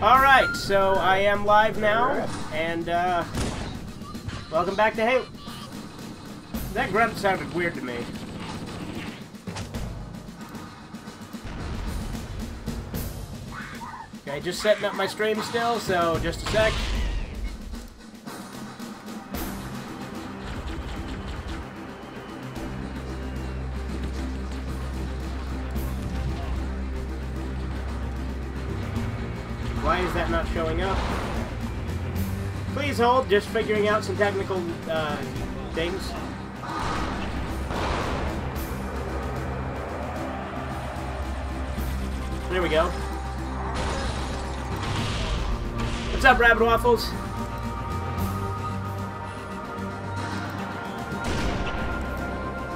Alright, so I am live now, and welcome back to Halo. That grunt sounded weird to me. Okay, just setting up my stream still, so just a sec. Why is that not showing up? Please hold, just figuring out some technical things. There we go. What's up, Rabbit Waffles?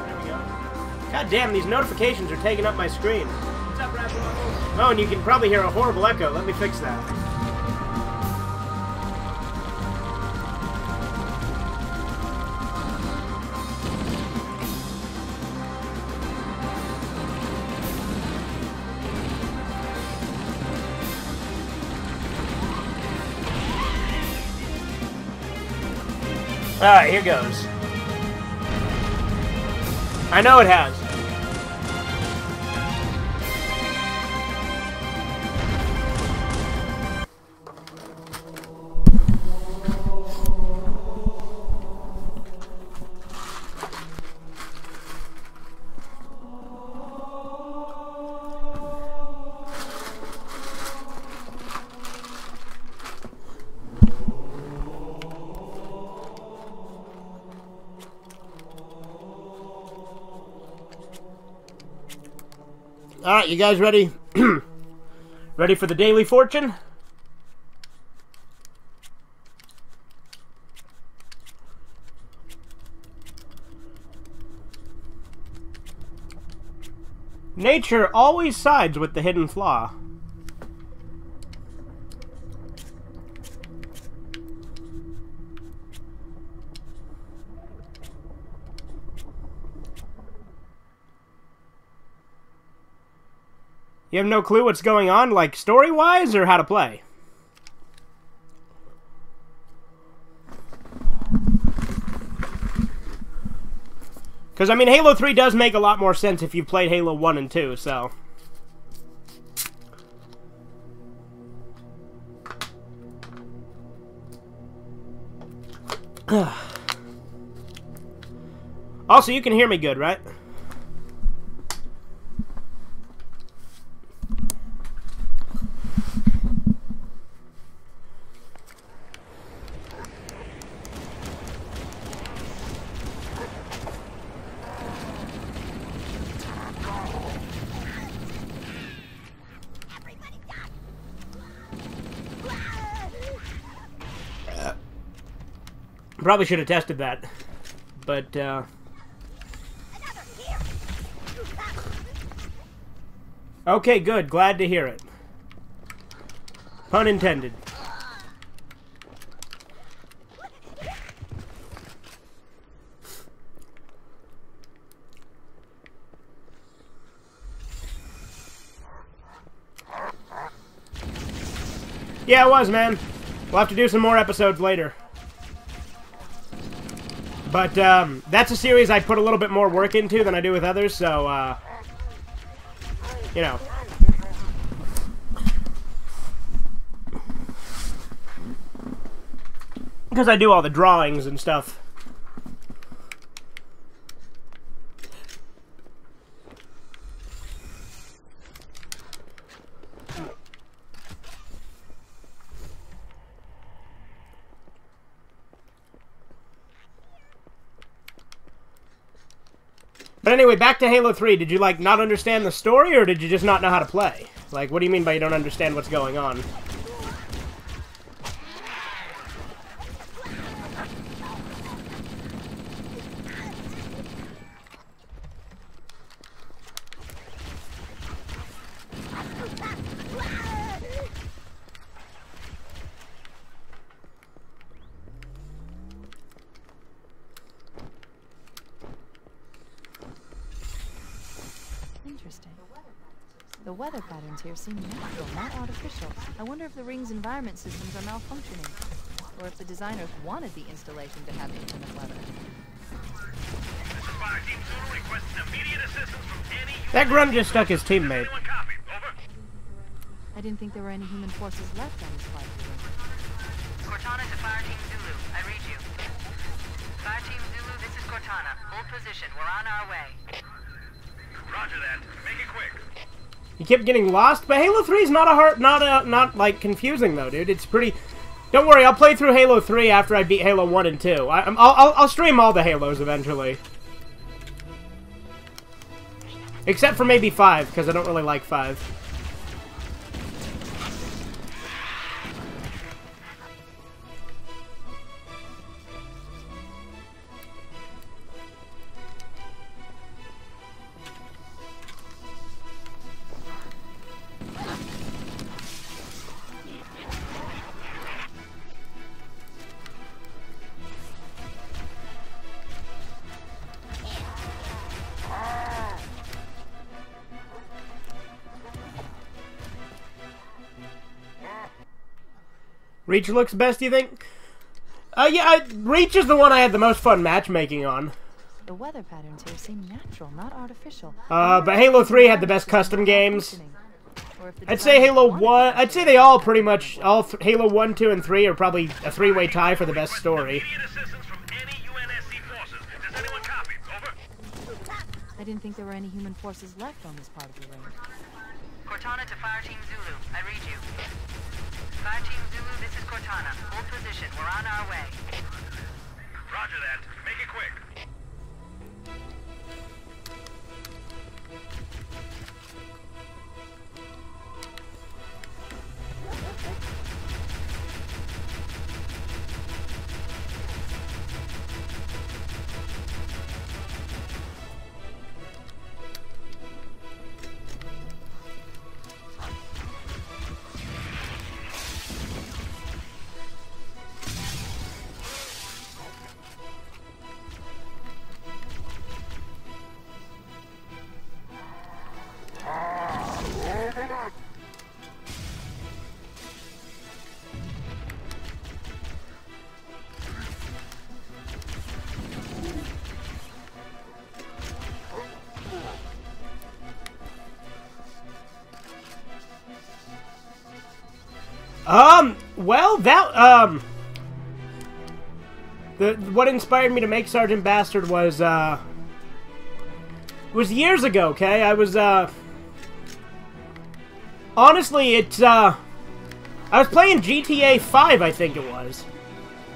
There we go. God damn, these notifications are taking up my screen. What's up, Rabbit Waffles? Oh, and you can probably hear a horrible echo. Let me fix that. Alright, here goes. I know it has. Alright, you guys ready? Ready for the Daily Fortune? Nature always sides with the hidden flaw. You have no clue what's going on, like story-wise, or how to play? Because, I mean, Halo 3 does make a lot more sense if you've played Halo 1 and 2, so... Also, you can hear me good, right? Probably should have tested that, but okay, good. Glad to hear it. Pun intended. Yeah, it was, man. We'll have to do some more episodes later. But, that's a series I put a little bit more work into than I do with others, so, you know. Because I do all the drawings and stuff. But anyway, back to Halo 3. Did you, like, not understand the story, or did you just not know how to play? Like, what do you mean by you don't understand what's going on? Interesting. The weather patterns here seem natural, not artificial. I wonder if the ring's environment systems are malfunctioning, or if the designers wanted the installation to have inclement weather. That grunt just stuck his teammate. I didn't think there were any human forces left on this flight. Cortana to Fire Team Zulu. I read you. Fire Team Zulu, this is Cortana. Hold position. We're on our way. Roger that. Make it quick. You kept getting lost, but Halo 3 is not like confusing though, dude. It's pretty. Don't worry, I'll play through Halo 3 after I beat Halo 1 and 2. I'll stream all the Halos eventually, except for maybe 5 because I don't really like 5. Reach looks best, you think? Yeah, Reach is the one I had the most fun matchmaking on. The weather patterns here seem natural, not artificial. But Halo 3 had the best custom games. I'd say Halo 1, I'd say they all pretty much, Halo 1, 2, and 3 are probably a three-way tie for the best story. I didn't think there were any human forces left on this part of the ring. Cortana to Fire Team Zulu. I read you. Fire Team Zulu, this is Cortana. Hold position. We're on our way. Roger that. Make it quick. Well, what inspired me to make Sergeant Bastard was years ago, okay? I was, honestly, I was playing GTA 5, I think it was.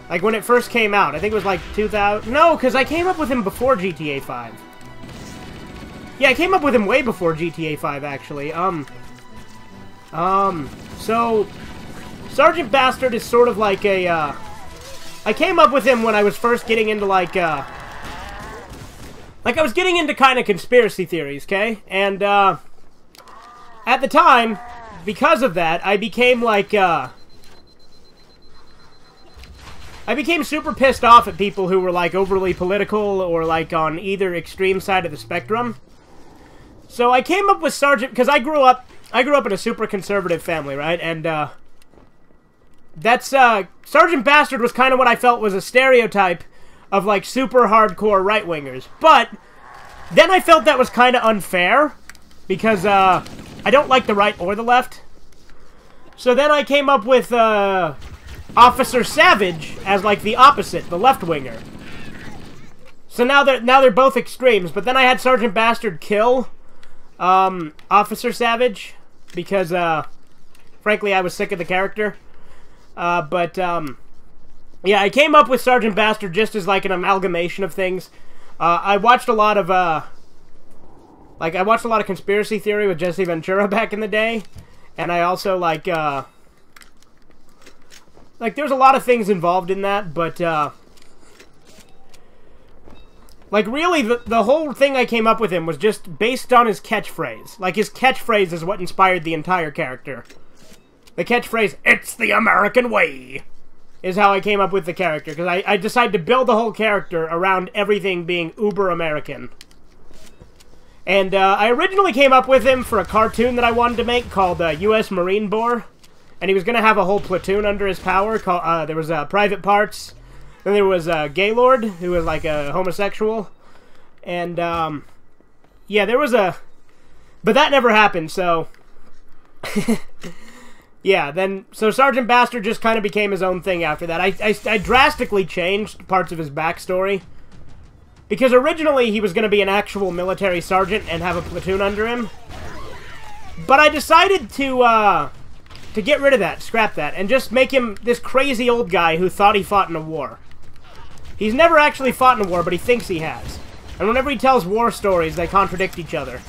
Like, when it first came out. I think it was, like, 2000... No, because I came up with him before GTA 5. Yeah, I came up with him way before GTA 5, actually. So... Sergeant Bastard is sort of like a, I came up with him when I was first getting into, like I was getting into kind of conspiracy theories, okay? And, at the time, because of that, I became, like, I became super pissed off at people who were, like, overly political or, like, on either extreme side of the spectrum. So I came up with Sergeant, because I grew up in a super conservative family, right? And, that's, Sergeant Bastard was kind of what I felt was a stereotype of, like, super hardcore right-wingers. But, then I felt that was kind of unfair, because, I don't like the right or the left. So then I came up with, Officer Savage as, like, the opposite, the left-winger. So now they're both extremes, but then I had Sergeant Bastard kill, Officer Savage, because, frankly, I was sick of the character. Yeah, I came up with Sergeant Bastard just as, like, an amalgamation of things. I watched a lot of, I watched a lot of conspiracy theory with Jesse Ventura back in the day. And I also, like, there's a lot of things involved in that, but, like, really, the whole thing I came up with him was just based on his catchphrase. Like, his catchphrase is what inspired the entire character. The catchphrase, "It's the American way," is how I came up with the character, because I decided to build the whole character around everything being uber-American. And I originally came up with him for a cartoon that I wanted to make called U.S. Marine Bore. And he was going to have a whole platoon under his power. There was Private Parts. Then there was Gaylord, who was like a homosexual. And, yeah, there was a... But that never happened, so... Yeah, then... So Sergeant Bastard just kind of became his own thing after that. I drastically changed parts of his backstory. Because originally he was going to be an actual military sergeant and have a platoon under him. But I decided to get rid of that, scrap that, and just make him this crazy old guy who thought he fought in a war. He's never actually fought in a war, but he thinks he has. And whenever he tells war stories, they contradict each other.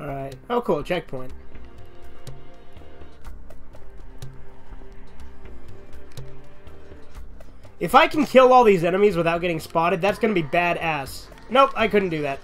Alright. Oh, cool. Checkpoint. If I can kill all these enemies without getting spotted, that's gonna be badass. Nope, I couldn't do that.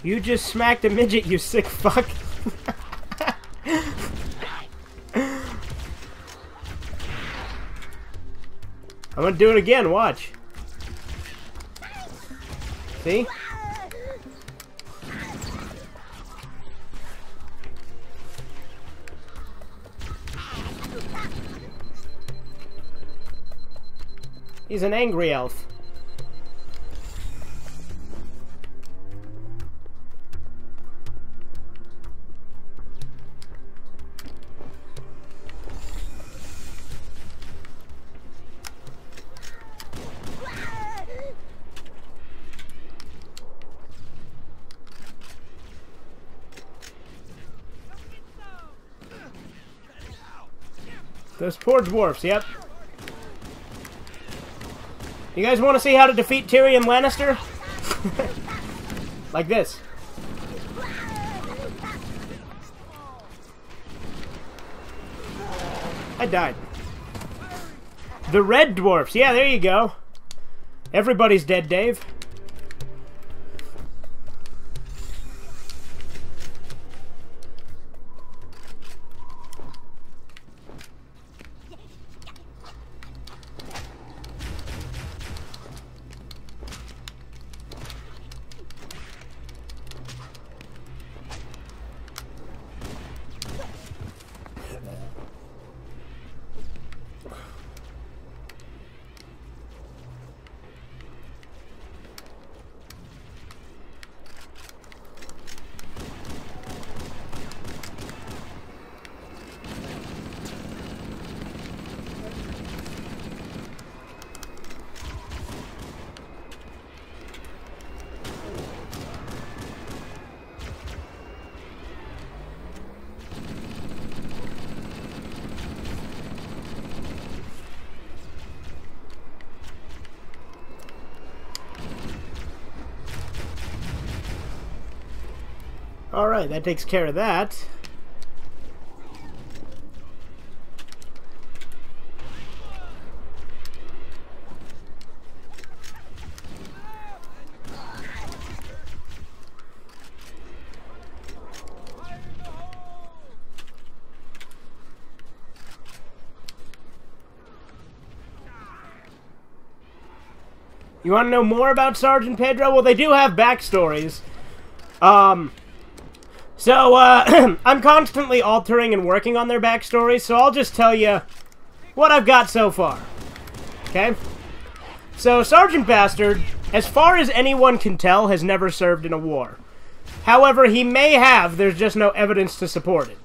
You just smacked a midget, you sick fuck. I'm gonna do it again, watch. See? He's an angry elf. Those poor dwarfs, yep. You guys want to see how to defeat Tyrion Lannister? Like this. I died. The red dwarfs, yeah, there you go. Everybody's dead, Dave. Alright, that takes care of that. You want to know more about Sergeant Pedro? Well, they do have backstories. I'm constantly altering and working on their backstories, so I'll just tell you what I've got so far. Okay? So, Sergeant Bastard, as far as anyone can tell, has never served in a war. However, he may have, there's just no evidence to support it.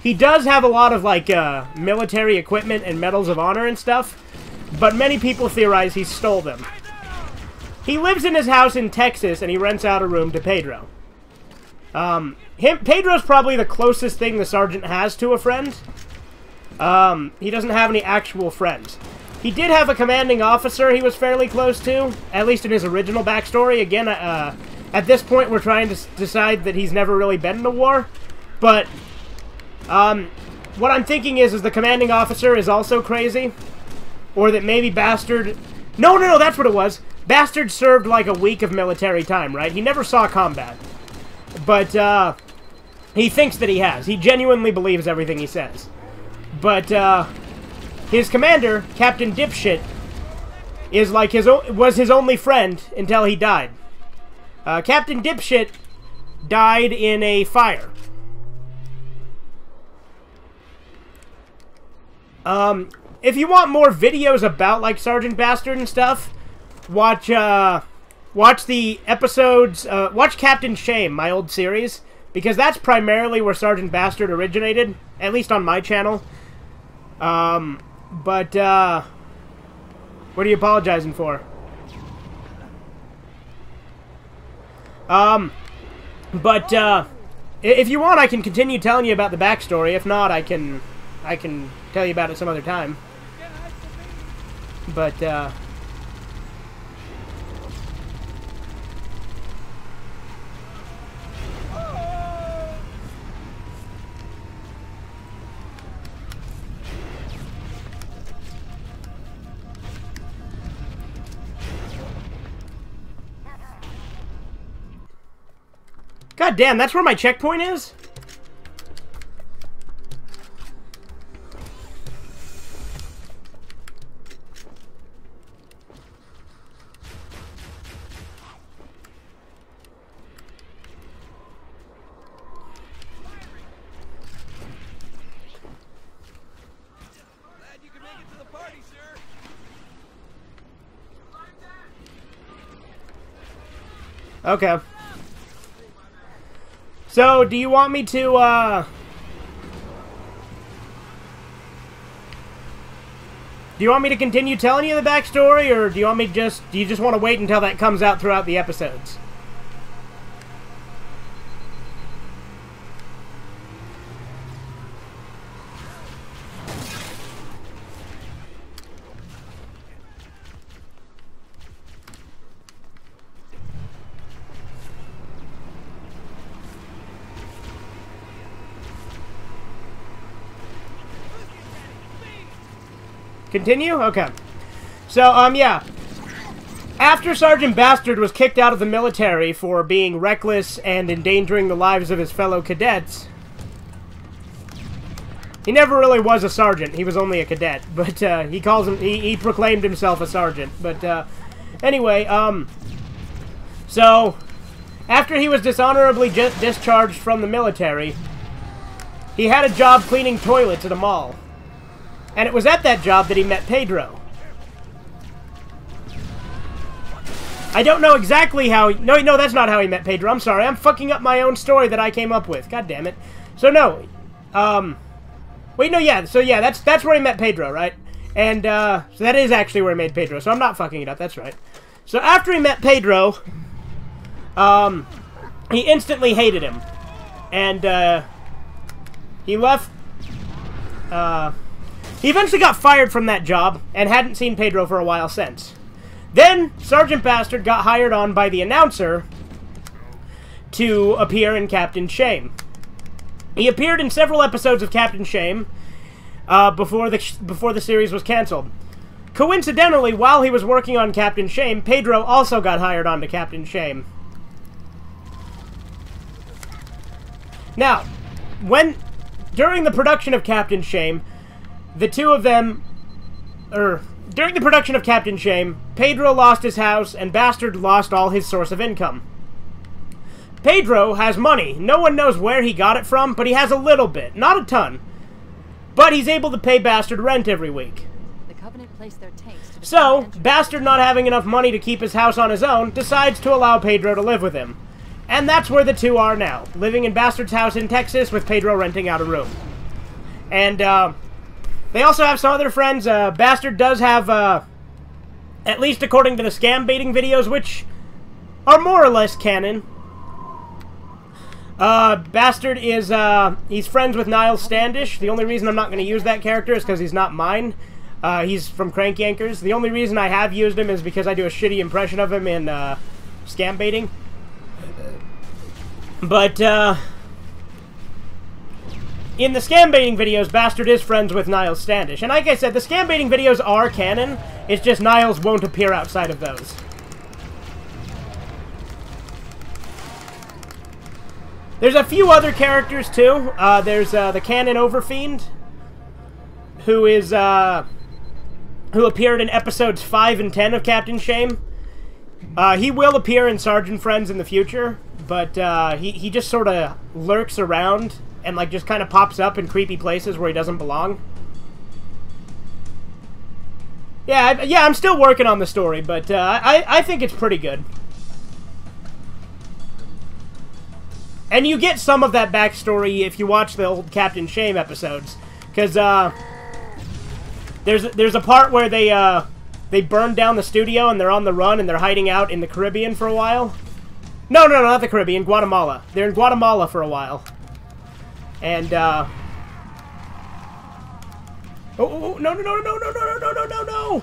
He does have a lot of, like, military equipment and medals of honor and stuff, but many people theorize he stole them. He lives in his house in Texas, and he rents out a room to Pedro. Pedro's probably the closest thing the Sergeant has to a friend. He doesn't have any actual friends. He did have a commanding officer he was fairly close to, at least in his original backstory. Again, at this point, we're trying to decide that he's never really been in a war. But, what I'm thinking is the commanding officer is also crazy. Or that maybe Bastard... No, that's what it was. Bastard served like a week of military time, right? He never saw combat. But, he thinks that he has. He genuinely believes everything he says. But, his commander, Captain Dipshit, is like was his only friend until he died. Captain Dipshit died in a fire. If you want more videos about, like, Sergeant Bastard and stuff, watch the episodes, watch Captain Shame, my old series, because that's primarily where Sergeant Bastard originated, at least on my channel. What are you apologizing for? If you want, I can continue telling you about the backstory. If not, I can tell you about it some other time. But, God damn, that's where my checkpoint is? Okay. So, do you want me to, do you want me to continue telling you the backstory, or do you want me do you just want to wait until that comes out throughout the episodes? Continue? Okay. So, yeah. After Sergeant Bastard was kicked out of the military for being reckless and endangering the lives of his fellow cadets, he never really was a sergeant. He was only a cadet. But, he proclaimed himself a sergeant. But, anyway, so, after he was dishonorably discharged from the military, he had a job cleaning toilets at a mall. And it was at that job that he met Pedro. I don't know exactly how... No, that's not how he met Pedro. I'm sorry. I'm fucking up my own story that I came up with. God damn it. So, no. Wait, no, yeah. So, yeah, that's where he met Pedro, right? And, so that is actually where he met Pedro. So, I'm not fucking it up. That's right. So, after he met Pedro, he instantly hated him. And, he left... He eventually got fired from that job, and hadn't seen Pedro for a while since. Then, Sergeant Bastard got hired on by the announcer to appear in Captain Shame. He appeared in several episodes of Captain Shame before the series was canceled. Coincidentally, while he was working on Captain Shame, Pedro also got hired onto Captain Shame. Now, during the production of Captain Shame, during the production of Captain Shame, Pedro lost his house and Bastard lost all his source of income. Pedro has money. No one knows where he got it from, but he has a little bit. Not a ton. But he's able to pay Bastard rent every week. The Covenant placed their tanks to So, Bastard, not having enough money to keep his house on his own, decides to allow Pedro to live with him. And that's where the two are now, living in Bastard's house in Texas with Pedro renting out a room. And, they also have some other friends. Bastard does have, at least according to the scam baiting videos, which are more or less canon. Bastard is, he's friends with Niles Standish. The only reason I'm not going to use that character is because he's not mine. He's from Crank Yankers. The only reason I have used him is because I do a shitty impression of him in, scam baiting. But, in the scam baiting videos, Bastard is friends with Niles Standish. And like I said, the scam baiting videos are canon. It's just Niles won't appear outside of those. There's a few other characters, too. There's, the Canon Overfiend, who is, who appeared in episodes 5 and 10 of Captain Shame. He will appear in Sergeant Friends in the future, but, he just sort of lurks around and, like, just kind of pops up in creepy places where he doesn't belong. Yeah, I'm still working on the story, but, I think it's pretty good. And you get some of that backstory if you watch the old Captain Shame episodes. Because, there's a part where they burn down the studio and they're on the run and they're hiding out in the Caribbean for a while. No, not the Caribbean, Guatemala. They're in Guatemala for a while. And, oh, no!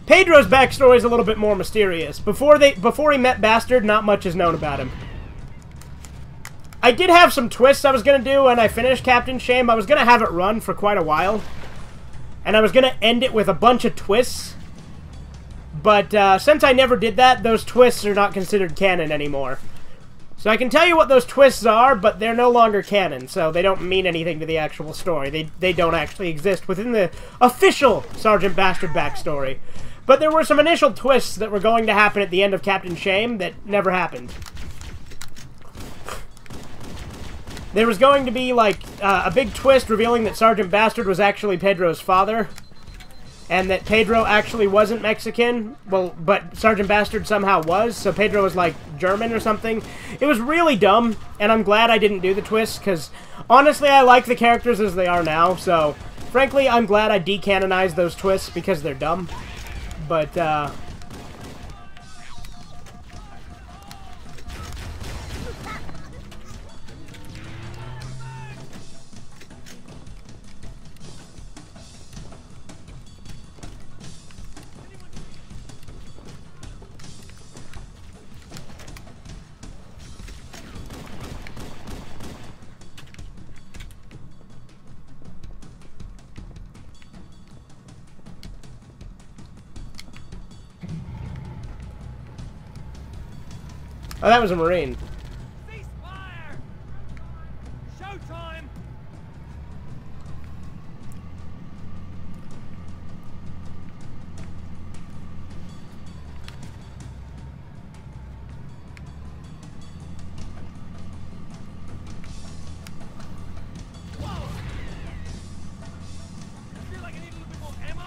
Pedro's backstory is a little bit more mysterious. Before he met Bastard, not much is known about him. I did have some twists I was going to do when I finished Captain Shame. I was going to have it run for quite a while. And I was going to end it with a bunch of twists. But since I never did that, those twists are not considered canon anymore. So I can tell you what those twists are, but they're no longer canon. So they don't mean anything to the actual story. They don't actually exist within the official Sergeant Bastard backstory. But there were some initial twists that were going to happen at the end of Captain Shame that never happened. There was going to be, like, a big twist revealing that Sergeant Bastard was actually Pedro's father. And that Pedro actually wasn't Mexican. Well, but Sergeant Bastard somehow was, so Pedro was, like, German or something. It was really dumb, and I'm glad I didn't do the twist, because, honestly, I like the characters as they are now, so, frankly, I'm glad I decanonized those twists, because they're dumb. But, oh, that was a Marine. Ceasefire! Showtime! Feel like I need a little bit more ammo?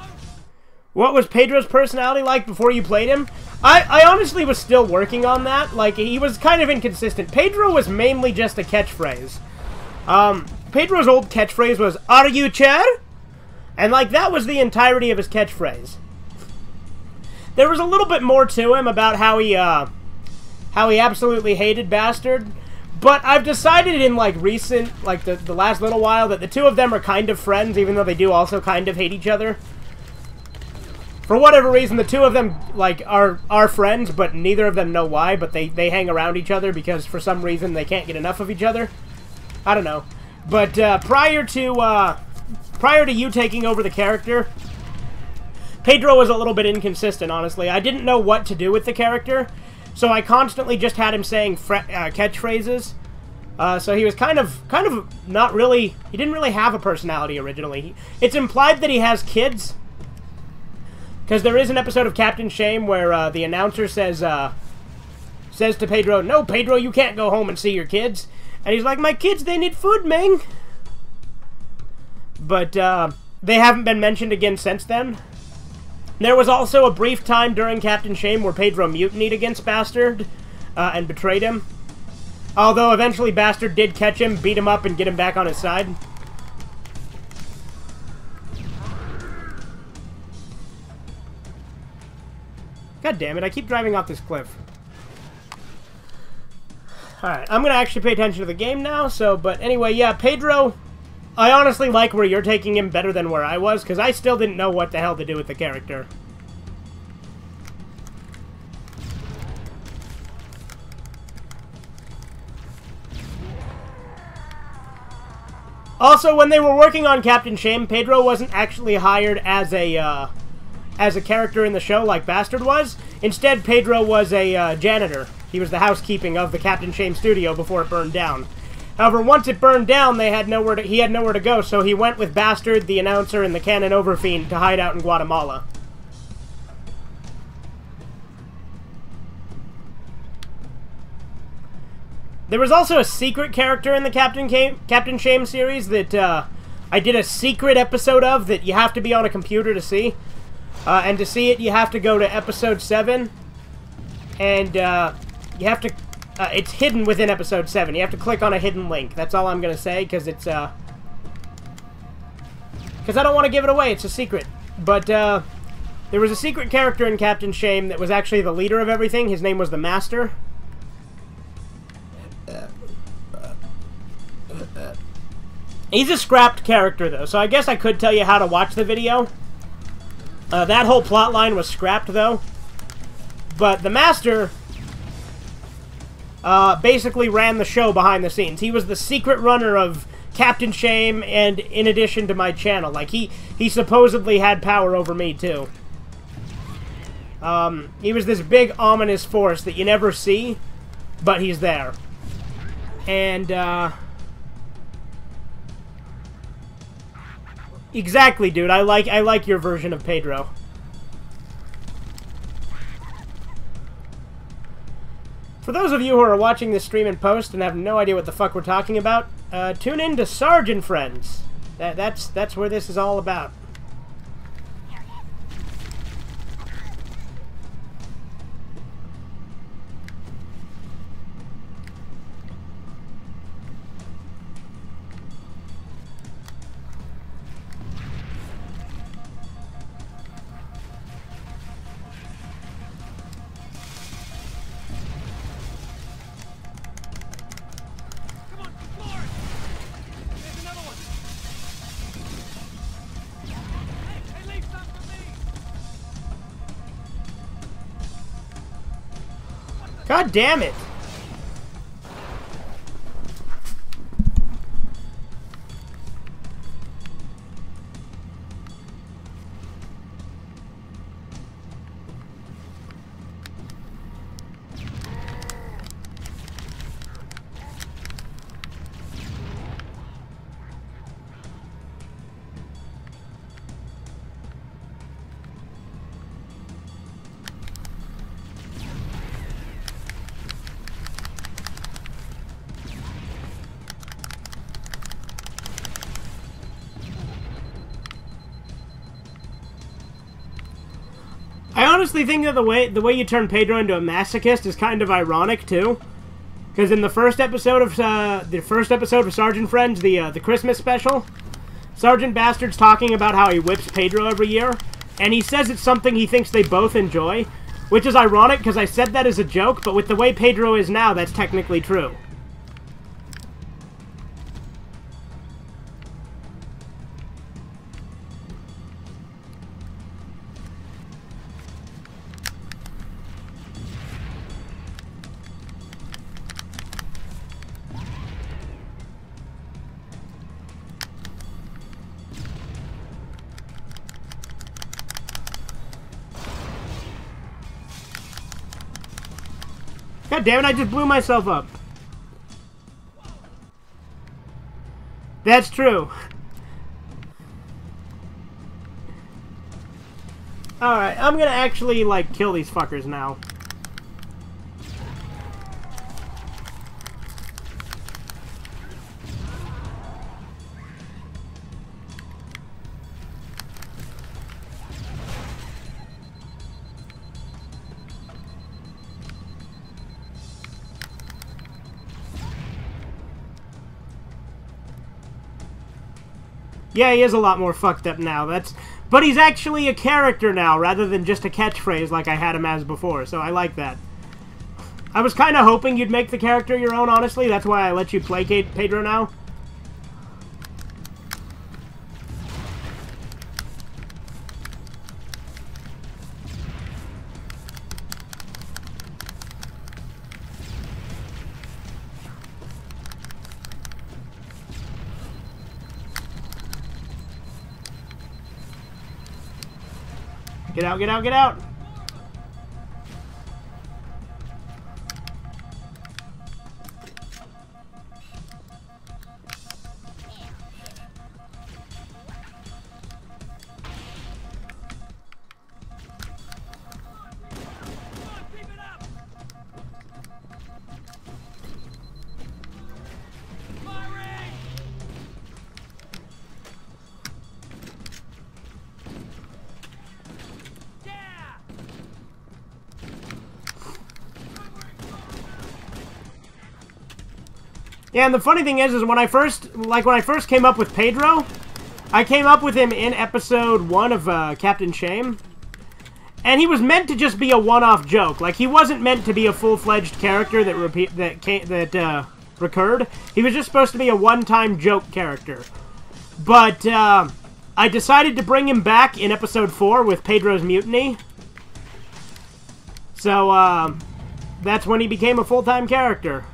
What was Pedro's personality like before you played him? I honestly was still working on that. Like, he was kind of inconsistent. Pedro was mainly just a catchphrase. Pedro's old catchphrase was, "Are you Cher?" And, like, that was the entirety of his catchphrase. There was a little bit more to him about how how he absolutely hated Bastard. But I've decided in, like, recent, like, the last little while that the two of them are kind of friends, even though they do also kind of hate each other. For whatever reason, the two of them, like, are friends, but neither of them know why, but they hang around each other because for some reason they can't get enough of each other. I don't know. But, prior to you taking over the character, Pedro was a little bit inconsistent, honestly. I didn't know what to do with the character, so I constantly just had him saying catchphrases. So he was kind of not really... He didn't really have a personality originally. It's implied that he has kids, because there is an episode of Captain Shame where the announcer says to Pedro, "No, Pedro, you can't go home and see your kids." And he's like, "My kids, they need food, Ming." But they haven't been mentioned again since then. There was also a brief time during Captain Shame where Pedro mutinied against Bastard and betrayed him. Although eventually Bastard did catch him, beat him up, and get him back on his side. God damn it, I keep driving off this cliff. Alright, I'm gonna actually pay attention to the game now, but anyway, yeah, Pedro, I honestly like where you're taking him better than where I was, because I still didn't know what the hell to do with the character. Also, when they were working on Captain Shame, Pedro wasn't actually hired as a character in the show like Bastard was. Instead, Pedro was a janitor. He was the housekeeping of the Captain Shame studio before it burned down. However, once it burned down, he had nowhere to go, so he went with Bastard, the announcer, and the Canon Overfiend to hide out in Guatemala. There was also a secret character in the Captain Shame series that I did a secret episode of that you have to be on a computer to see. And to see it, you have to go to episode 7. And you have to... it's hidden within episode 7. You have to click on a hidden link. That's all I'm going to say, because it's... because I don't want to give it away. It's a secret. But there was a secret character in Captain Shame that was actually the leader of everything. His name was the Master. He's a scrapped character, though, so I guess I could tell you how to watch the video. That whole plot line was scrapped, though. But the Master basically ran the show behind the scenes. He was the secret runner of Captain Shame, and in addition to my channel. Like, he supposedly had power over me, too. He was this big, ominous force that you never see, but he's there. And, exactly, dude. I like your version of Pedro. For those of you who are watching this stream in post and have no idea what the fuck we're talking about, tune in to Sarge and Friends. That's where this is all about. God damn it! I honestly think that the way you turn Pedro into a masochist is kind of ironic too, because in the first episode of Sergeant Friends, the Christmas special, Sergeant Bastard's talking about how he whips Pedro every year, and he says it's something he thinks they both enjoy. Which is ironic, because I said that as a joke, but with the way Pedro is now, that's technically true. God damn it, I just blew myself up. That's true. Alright, I'm gonna actually, like, kill these fuckers now. Yeah, he is a lot more fucked up now. But he's actually a character now, rather than just a catchphrase like I had him as before, so I like that. I was kind of hoping you'd make the character your own, honestly. That's why I let you placate Pedro now. Get out, get out, get out! Keep it up! Firing! Yeah! Yeah, and the funny thing is when I first came up with Pedro, I came up with him in episode 1 of Captain Shame, and he was meant to just be a one-off joke. Like, he wasn't meant to be a full-fledged character that recurred. He was just supposed to be a one-time joke character. But I decided to bring him back in episode 4 with Pedro's Mutiny. So that's when he became a full-time character.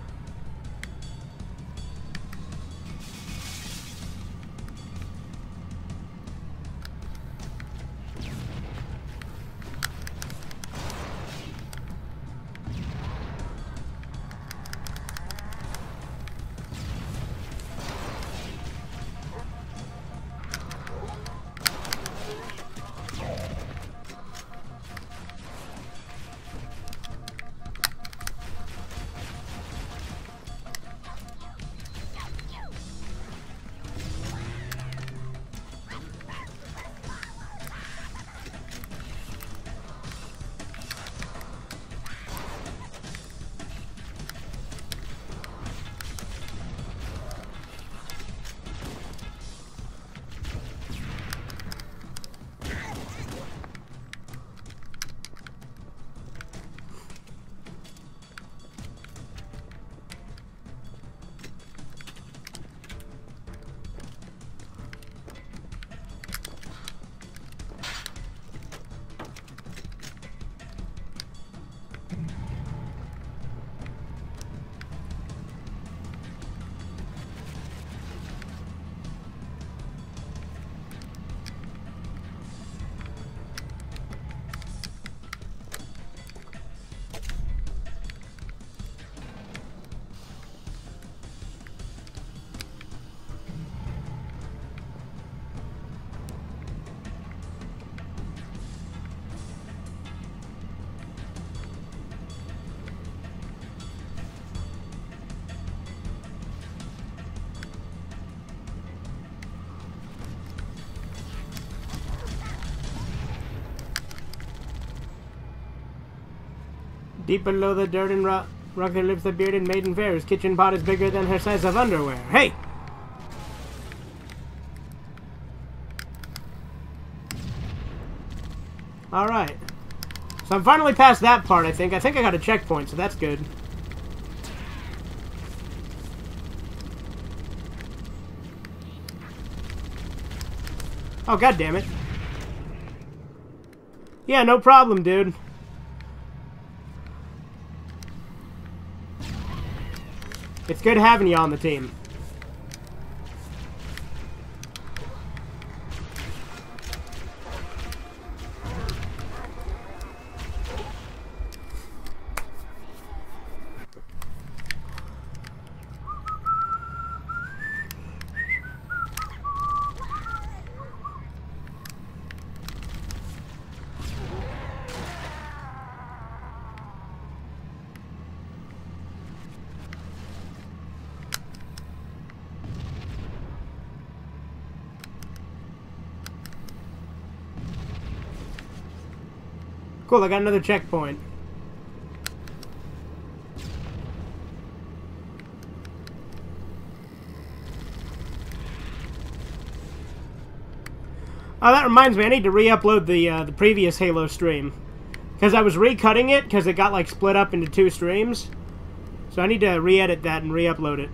Deep below the dirt and rock there lives the bearded maiden fair, whose kitchen pot is bigger than her size of underwear. Hey! Alright. So I'm finally past that part, I think. I think I got a checkpoint, so that's good. Oh, god damn it. Yeah, no problem, dude. It's good having you on the team. Cool, I got another checkpoint. Oh, that reminds me, I need to re-upload the previous Halo stream. Because I was recutting it, because it got, like, split up into 2 streams. So I need to re-edit that and re-upload it.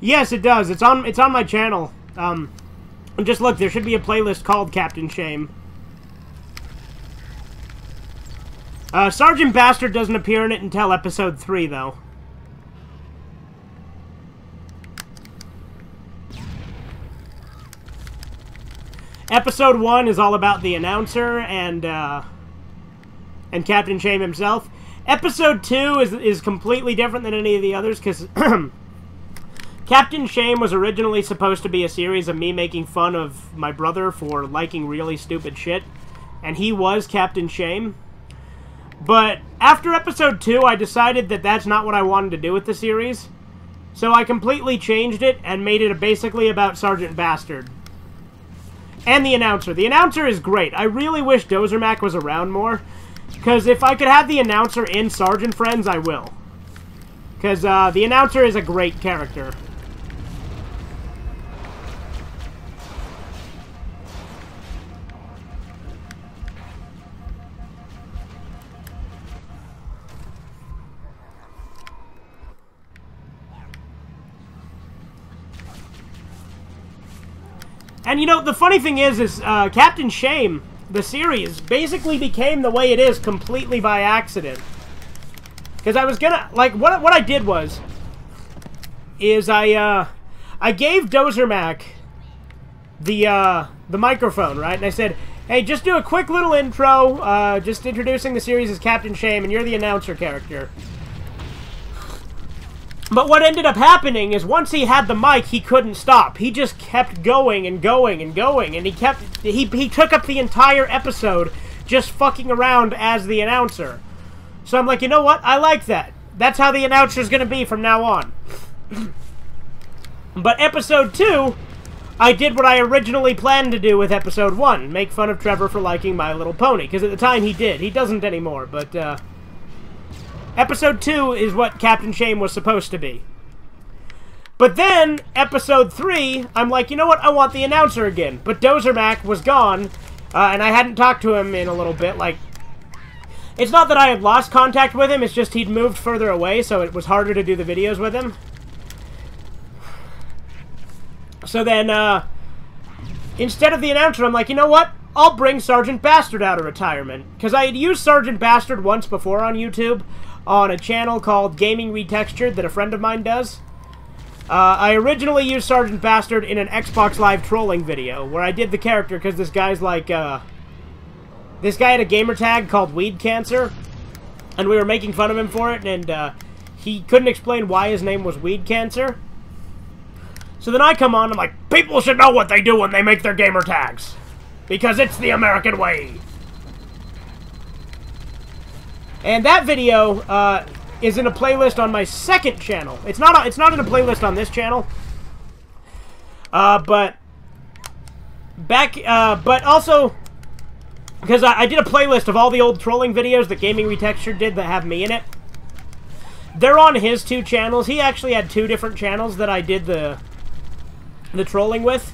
Yes, it does. It's on my channel. And just look, there should be a playlist called Captain Shame. Sergeant Bastard doesn't appear in it until episode 3, though. Episode 1 is all about the announcer and Captain Shame himself. Episode 2 is completely different than any of the others, because Captain Shame was originally supposed to be a series of me making fun of my brother for liking really stupid shit, and he was Captain Shame. But after episode 2, I decided that that's not what I wanted to do with the series, so I completely changed it and made it basically about Sergeant Bastard. And the announcer. The announcer is great. I really wish Dozermac was around more, because if I could have the announcer in Sergeant Friends, I will. Because the announcer is a great character. And you know, the funny thing is Captain Shame, the series, basically became the way it is completely by accident. Because I was gonna, like, what I did was, is I gave Dozermac the microphone, right? And I said, hey, just do a quick little intro, just introducing the series as Captain Shame, and you're the announcer character. But what ended up happening is once he had the mic, he couldn't stop. He just kept going and going and going, and he took up the entire episode just fucking around as the announcer. So I'm like, you know what? I like that. That's how the announcer's gonna be from now on. But episode 2, I did what I originally planned to do with episode 1, make fun of Trevor for liking My Little Pony, because at the time he did. He doesn't anymore, but episode 2 is what Captain Shame was supposed to be. But then, episode 3, I'm like, you know what? I want the announcer again. But Dozermac was gone, and I hadn't talked to him in a little bit. Like, it's not that I had lost contact with him, it's just he'd moved further away, so it was harder to do the videos with him. So then, instead of the announcer, I'm like, you know what? I'll bring Sergeant Bastard out of retirement. Because I had used Sergeant Bastard once before on YouTube, on a channel called Gaming Retextured that a friend of mine does. I originally used Sergeant Bastard in an Xbox Live trolling video, where I did the character because this guy's like, this guy had a gamer tag called Weed Cancer, and we were making fun of him for it, and he couldn't explain why his name was Weed Cancer. So then I come on, I'm like, people should know what they do when they make their gamer tags, because it's the American way. And that video, is in a playlist on my second channel. It's not in a playlist on this channel. But also because I did a playlist of all the old trolling videos that Gaming Retextured did that have me in it. They're on his 2 channels. He actually had 2 different channels that I did the trolling with.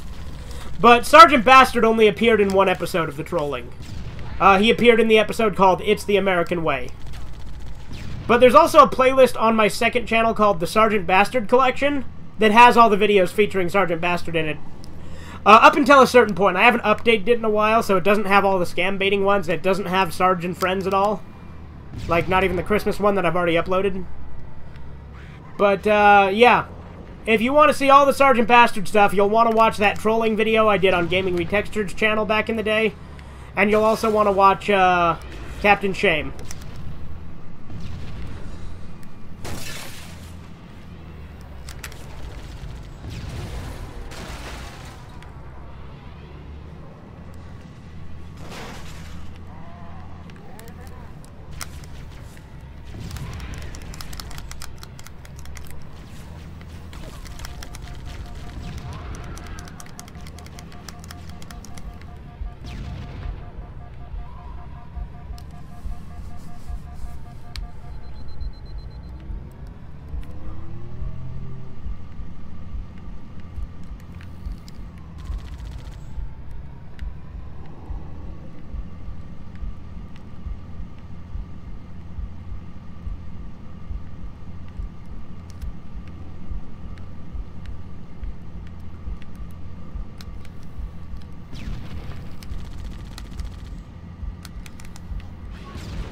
But Sergeant Bastard only appeared in 1 episode of the trolling. He appeared in the episode called It's the American Way. But there's also a playlist on my second channel called the Sergeant Bastard Collection that has all the videos featuring Sergeant Bastard in it. Up until a certain point. I haven't updated it in a while, so it doesn't have all the scam baiting ones. It doesn't have Sergeant Friends at all. Like, not even the Christmas one that I've already uploaded. But, yeah. If you want to see all the Sergeant Bastard stuff, you'll want to watch that trolling video I did on Gaming Retextured's channel back in the day. And you'll also want to watch, Captain Shame.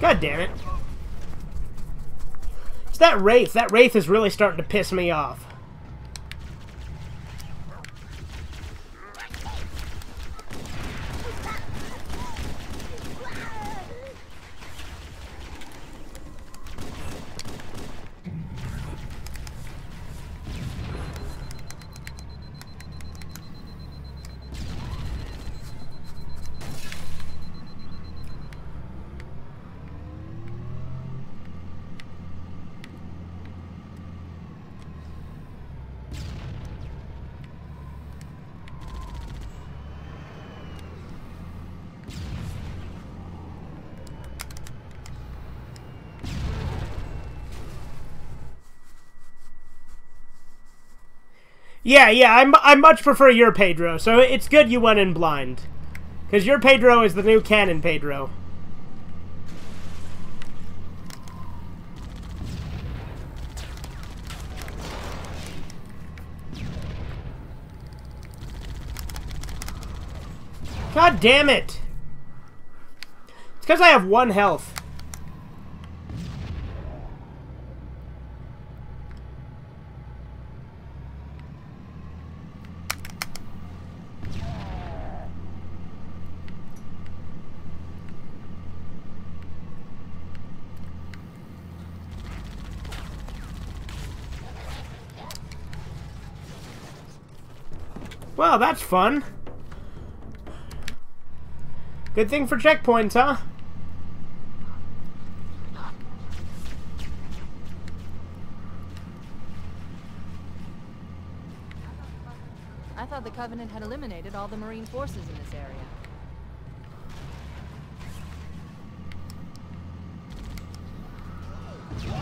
God damn it. It's that Wraith. That Wraith is really starting to piss me off. Yeah, I much prefer your Pedro, so it's good you went in blind. Because your Pedro is the new canon Pedro. God damn it! It's because I have 1 health. Well, that's fun. Good thing for checkpoints, huh? I thought the Covenant had eliminated all the Marine forces in this area.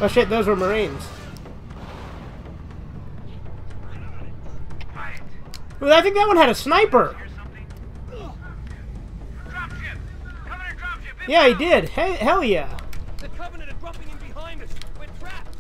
Oh shit, those were Marines. Ooh, I think that one had a sniper. Yeah, he did. Hey, hell yeah. The Covenant are dropping in behind us. We're trapped.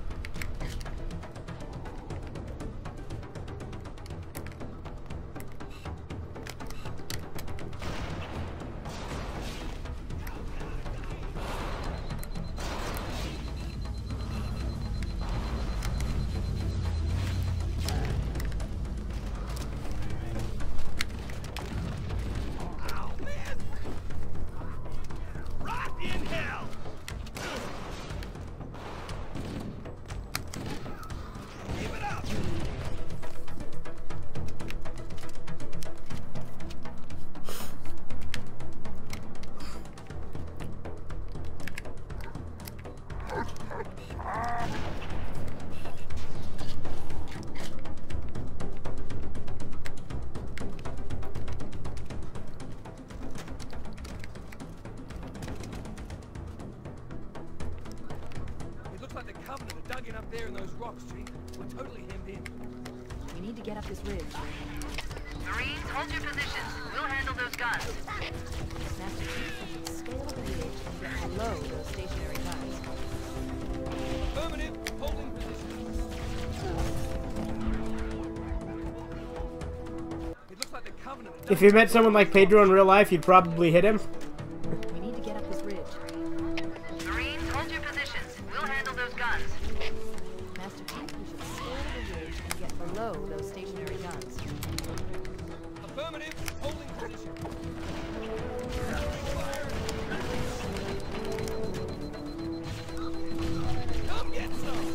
dug in up there in those rocks, Chief. We're totally hemmed in. We need to get up this ridge. Marines, hold your positions. We'll handle those guns. Master Chief, we should scale the ridge and get below those stationary guns. Affirmative. Holding position. It looks like the Covenant. If you met someone like Pedro in real life, you'd probably hit him. We need to get up this ridge. Marines, hold your positions. We'll handle those guns. Master Chief, we should scale the ridge and get below those stationary guns. Affirmative. Holding position. Come get some.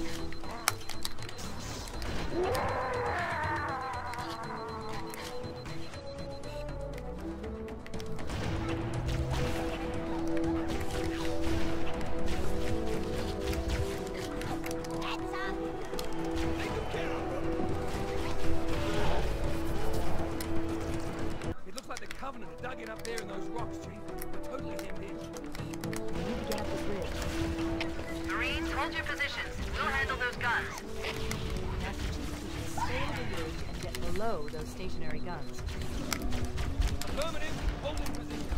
It looks like the Covenant are dug in up there in those rocks, Chief. We're totally hemmed in. We need to get up this ridge. Marines, hold your positions. We'll handle those guns. Master Chief, we should scale the ridge and get below those stationary guns. Affirmative. Holding position.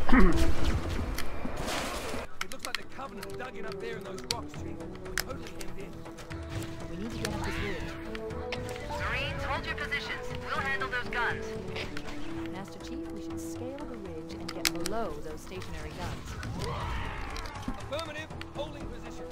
It looks like the Covenant are dug in up there in those rocks, Chief. We're totally hemmed in. We need to get up this ridge. Marines, hold your positions. We'll handle those guns. Master Chief, we should scale the ridge and get below those stationary guns. Affirmative. Holding position.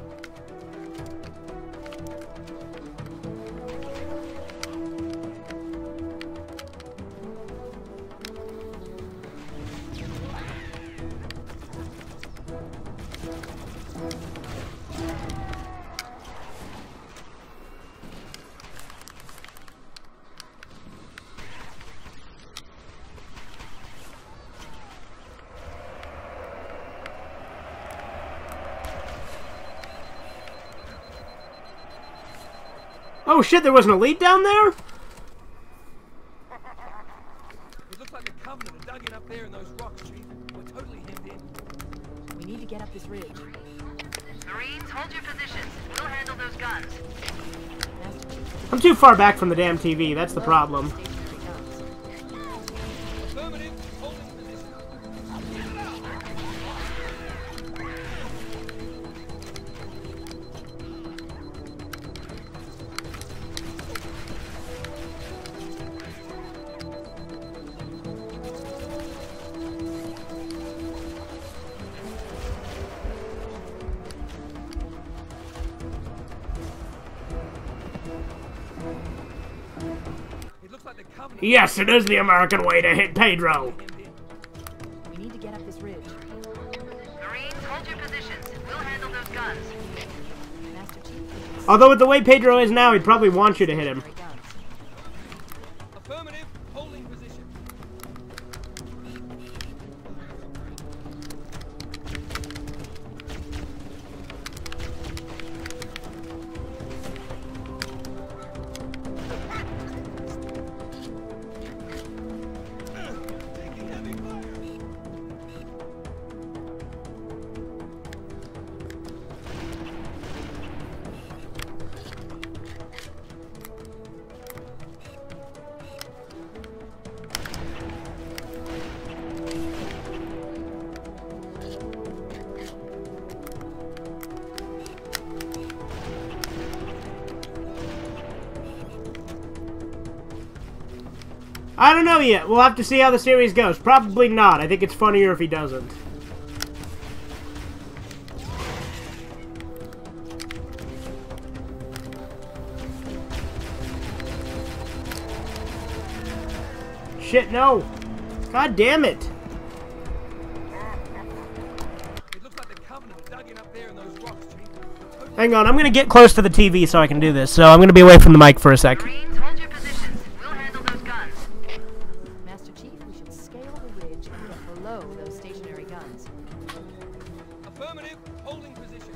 Oh shit, there wasn't a lead down there? It looks like the Covenant are dug in up there in those rocks, Chief. We're totally hemmed in. We need to get up this ridge. Marines, hold your positions. We'll handle those guns. Master Chief, I'm too far back from the damn TV, that's the problem. stationary guns. Affirmative. Holding position. It looks like the Covenant. Yes, it is the American way to hit Pedro. Hemmed in. We need to get up this ridge. Marines, hold your positions. We'll handle those guns. Master Chief, we should Although with the way Pedro is now, he'd probably want you to hit him. stationary guns. Affirmative. Holding position. Taking heavy fire. I don't know yet. We'll have to see how the series goes. Probably not. I think it's funnier if he doesn't. Shit, no. God damn it. It looks like the Covenant are dug in up there in those rocks, Chief. We're totally Hang on, I'm gonna get close to the TV so I can do this. So I'm gonna be away from the mic for a sec. Marines, hold your positions. We'll handle those guns. below those stationary guns. Affirmative. Holding position.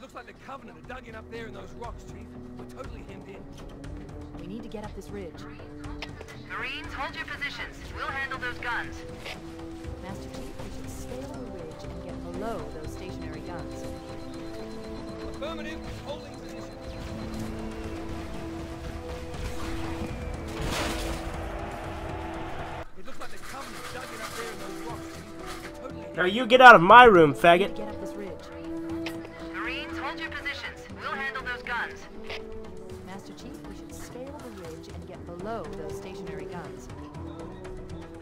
Looks like the Covenant are dug in up there in those rocks, Chief. We're totally hemmed in. We need to get up this ridge. Marines, hold your positions. We'll handle those guns. Master Chief, we should scale the ridge and get below those stationary guns. Affirmative. Holding position. It looks like the Covenant dug in up there in those rocks, Chief. We're totally hemmed in. Now you get out of my room, faggot. Get up this ridge. Marines, hold your positions. We'll handle those guns. Master Chief, we should scale the ridge and get below those stationary guns.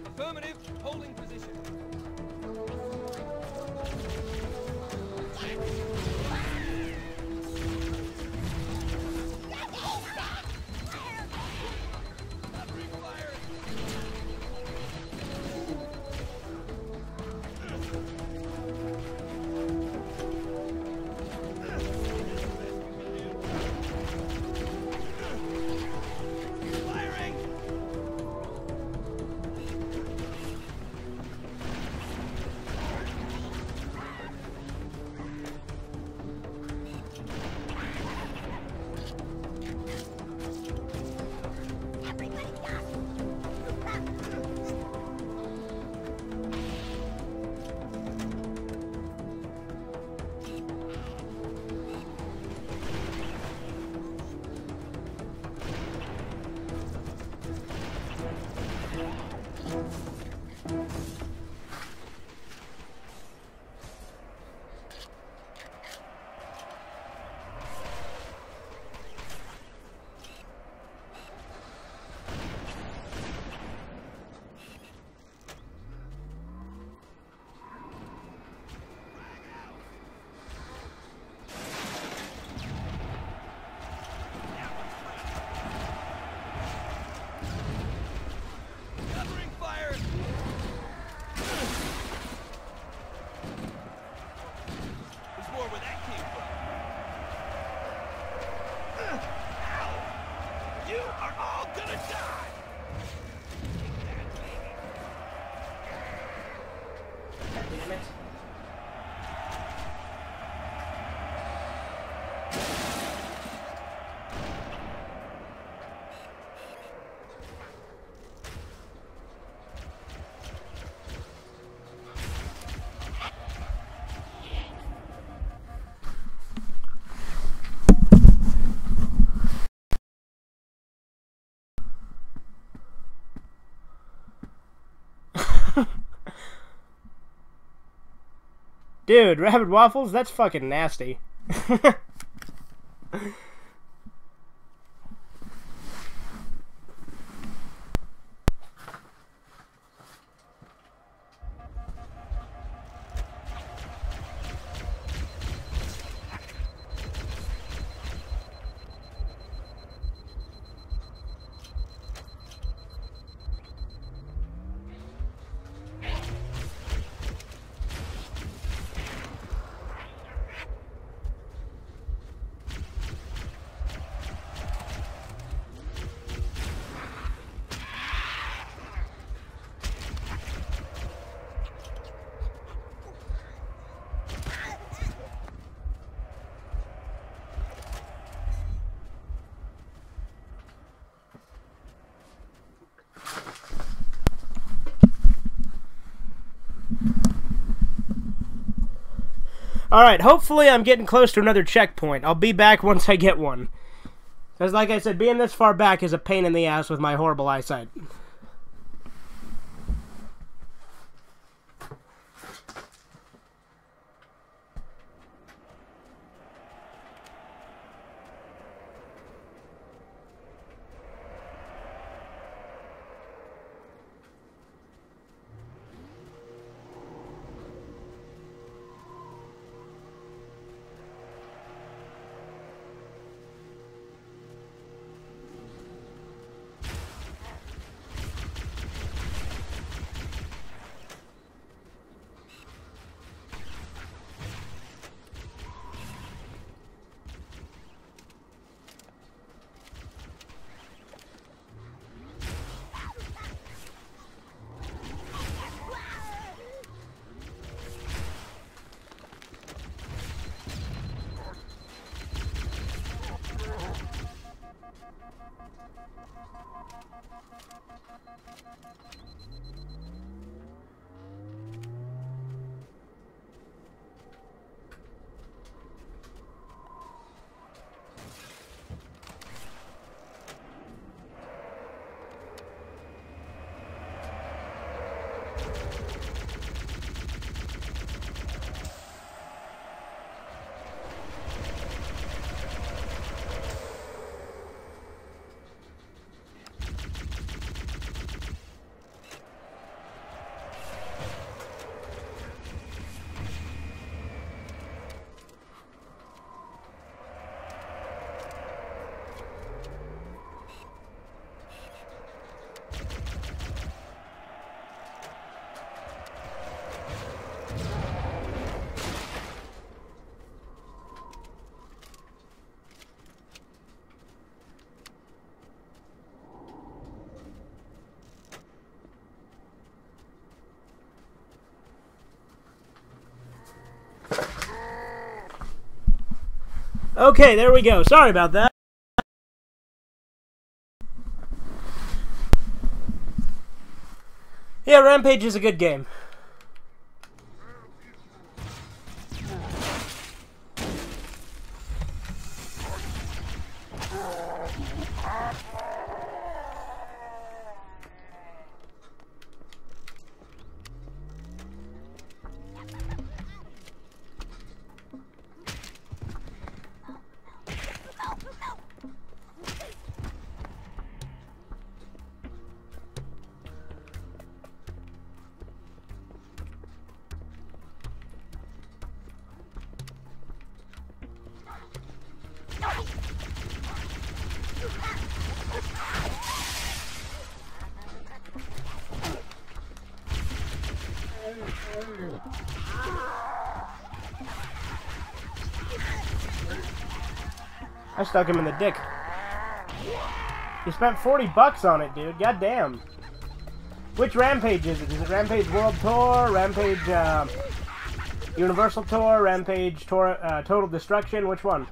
Affirmative. Holding position. Dude, rabbit waffles? That's fucking nasty. Alright, hopefully I'm getting close to another checkpoint. I'll be back once I get one. Because like I said, being this far back is a pain in the ass with my horrible eyesight. Okay, there we go. Sorry about that. Yeah, Rampage is a good game. I stuck him in the dick. You spent $40 on it, dude. God damn. Which Rampage is it? Is it Rampage World Tour? Rampage Universal Tour? Rampage Tour, Total Destruction? Which one?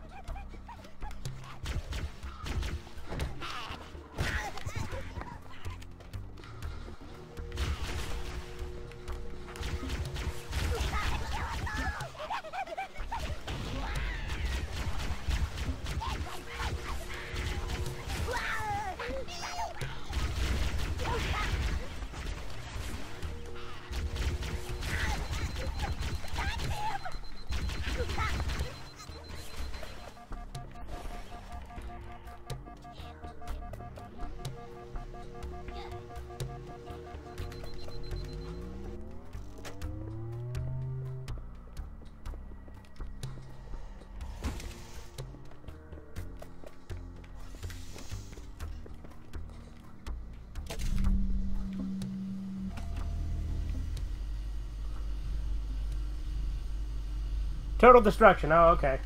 Total Destruction. Oh, okay.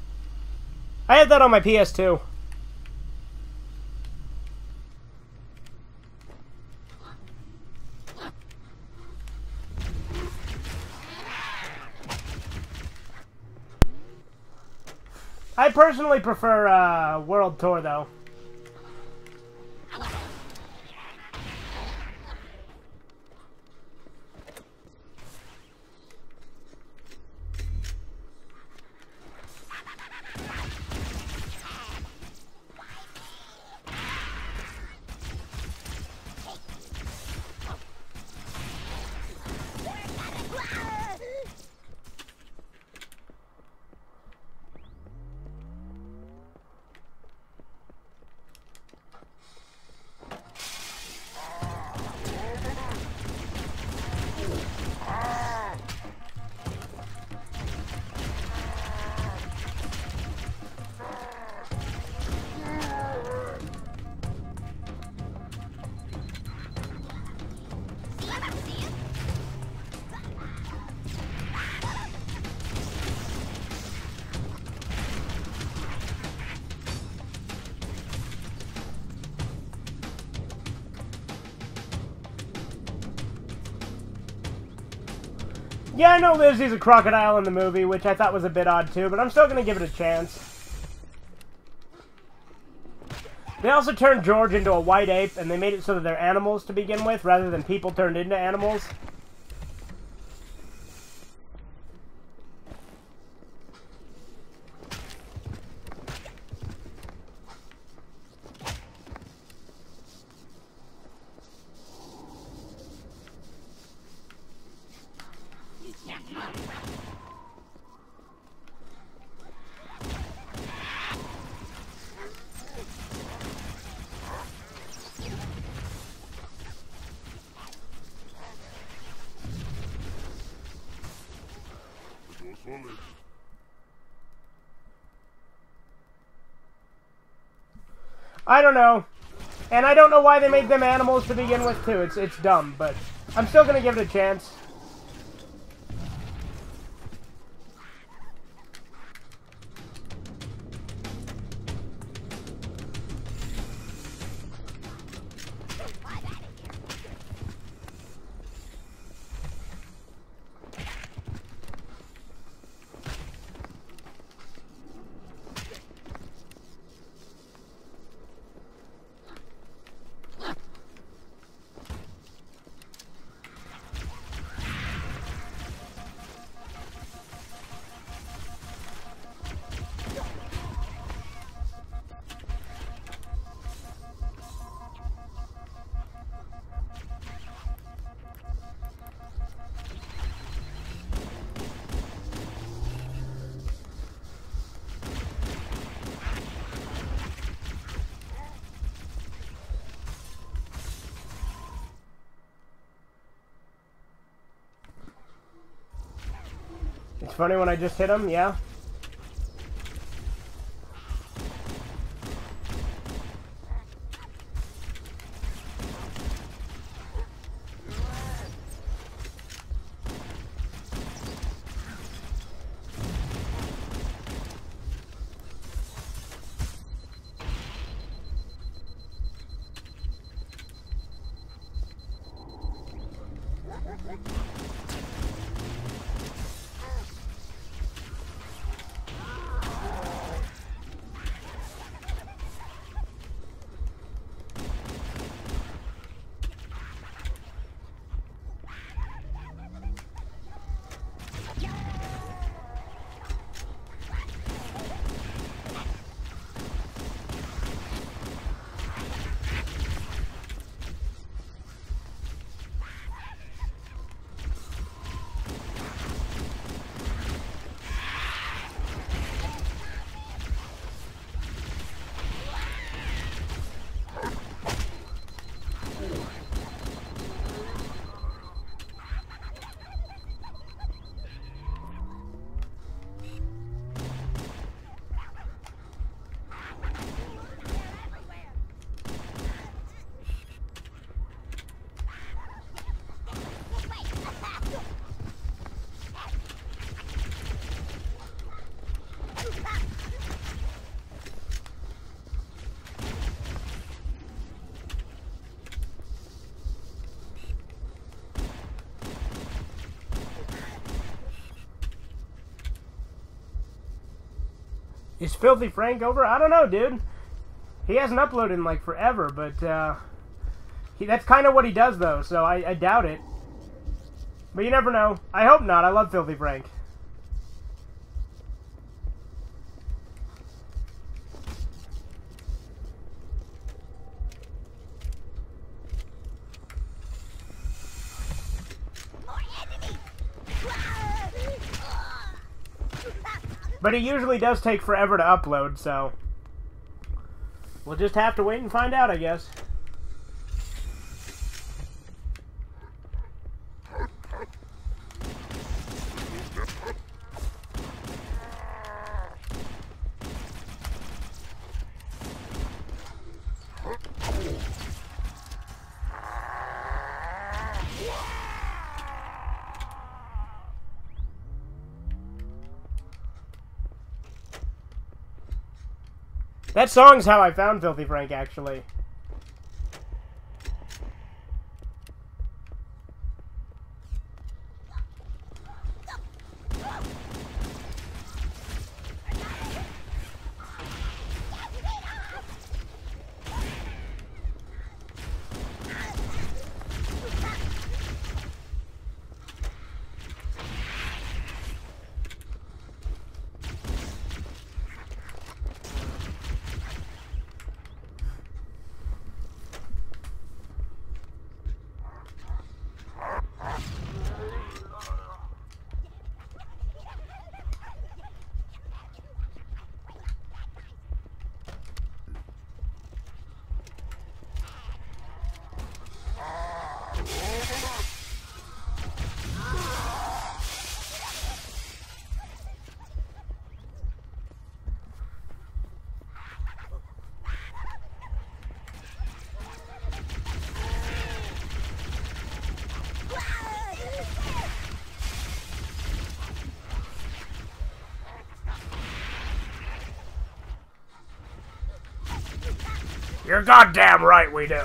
I had that on my PS2. I personally prefer World Tour, though. Yeah, I know Lizzie's a crocodile in the movie, which I thought was a bit odd too, but I'm still going to give it a chance. They also turned George into a white ape, and they made it so that they're animals to begin with, rather than people turned into animals. I don't know. And I don't know why they made them animals to begin with, too. It's dumb, but I'm still going to give it a chance. It's funny when I just hit him, yeah. Is Filthy Frank over? I don't know, dude. He hasn't uploaded in, like, forever, but, that's kind of what he does, though, so I doubt it. But you never know. I hope not. I love Filthy Frank. But it usually does take forever to upload, so we'll just have to wait and find out, I guess. That song's how I found Filthy Frank, actually. You're goddamn right we do.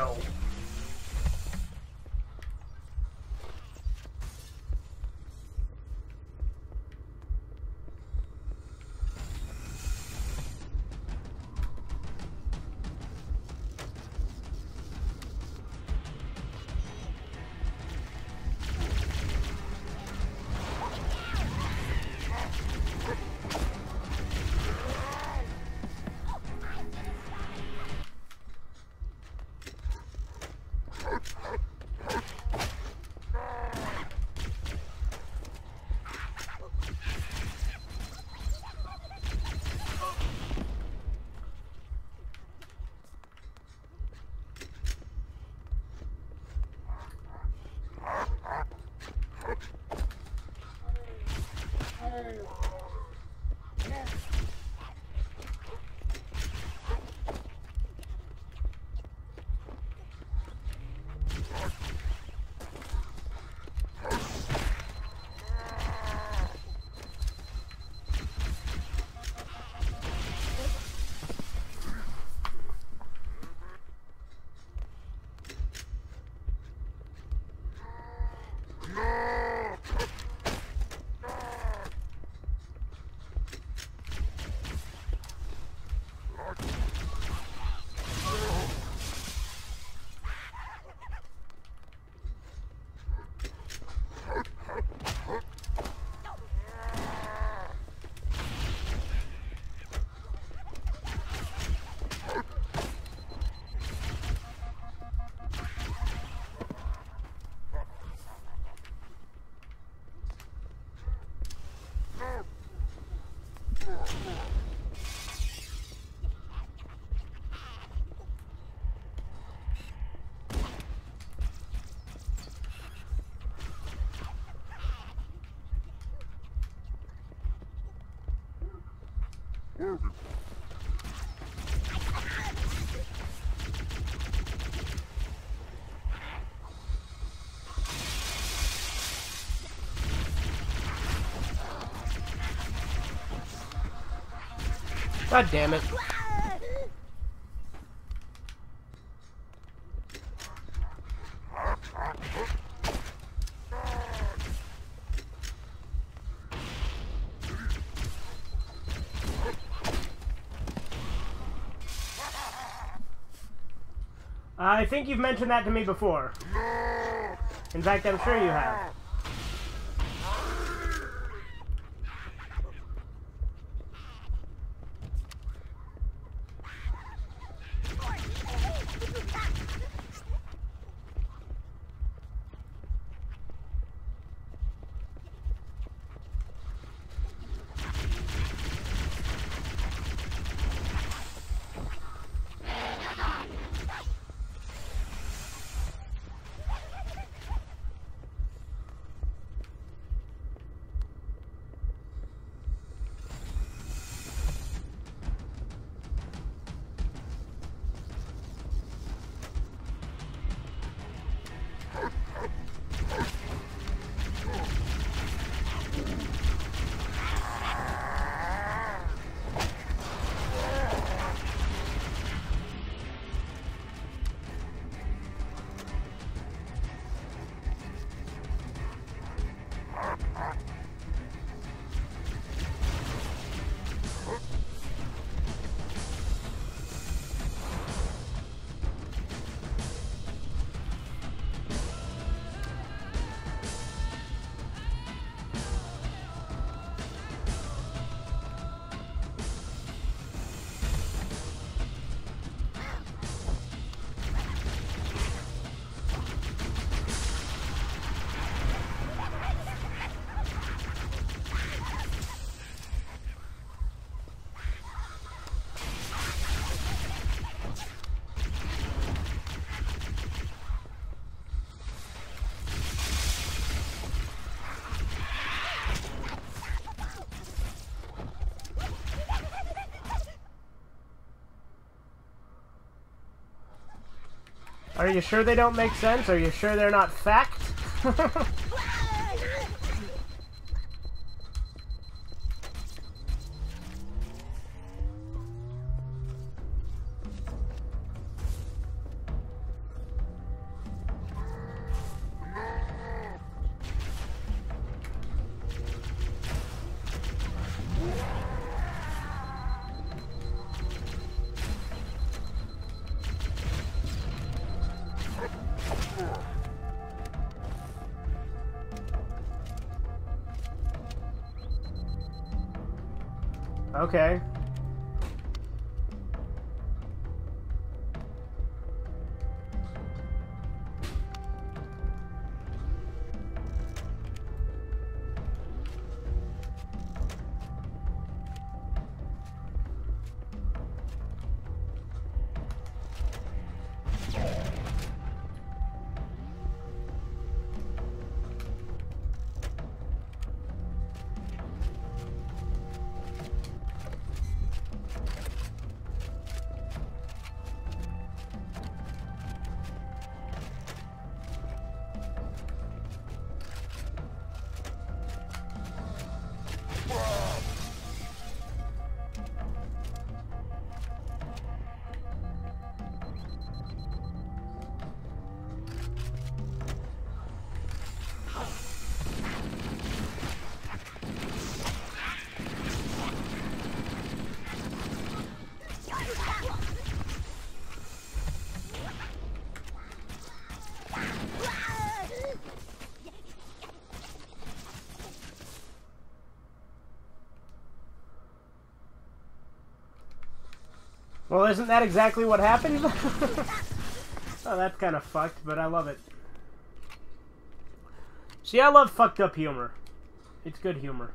God damn it. I think you've mentioned that to me before. In fact, I'm sure you have. Are you sure they don't make sense? Are you sure they're not fact? Okay. Well, isn't that exactly what happened? Oh, that's kind of fucked, but I love it. See, I love fucked up humor. It's good humor.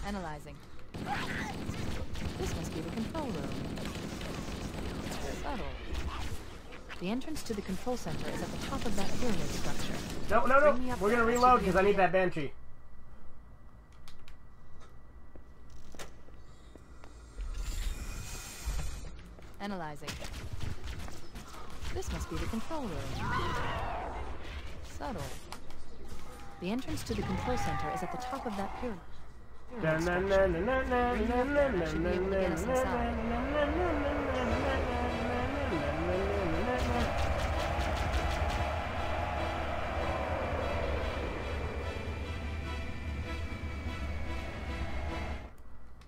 Analyzing. This must be the control room. Subtle. The entrance to the control center is at the top of that pyramid structure. No, no, no. We're gonna reload because I need that Banshee. Analyzing. This must be the control room. Subtle. The entrance to the control center is at the top of that pyramid.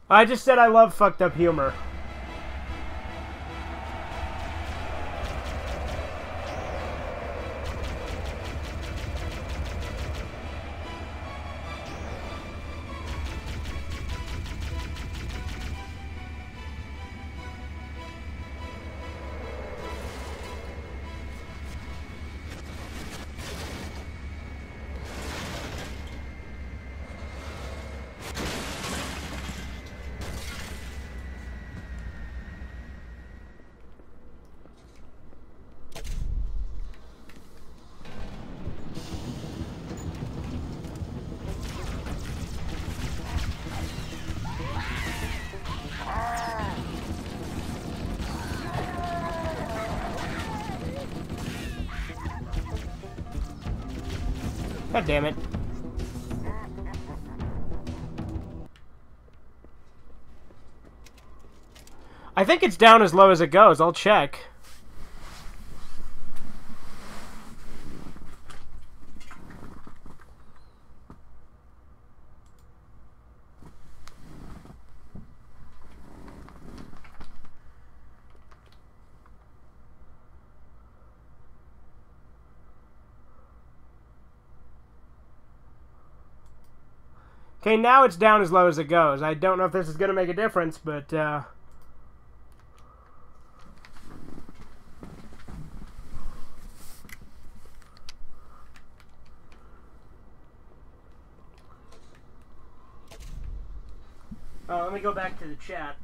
I just said I love fucked up humor. God damn it. I think it's down as low as it goes. I'll check. Okay, now it's down as low as it goes. I don't know if this is going to make a difference, but, Oh, let me go back to the chat.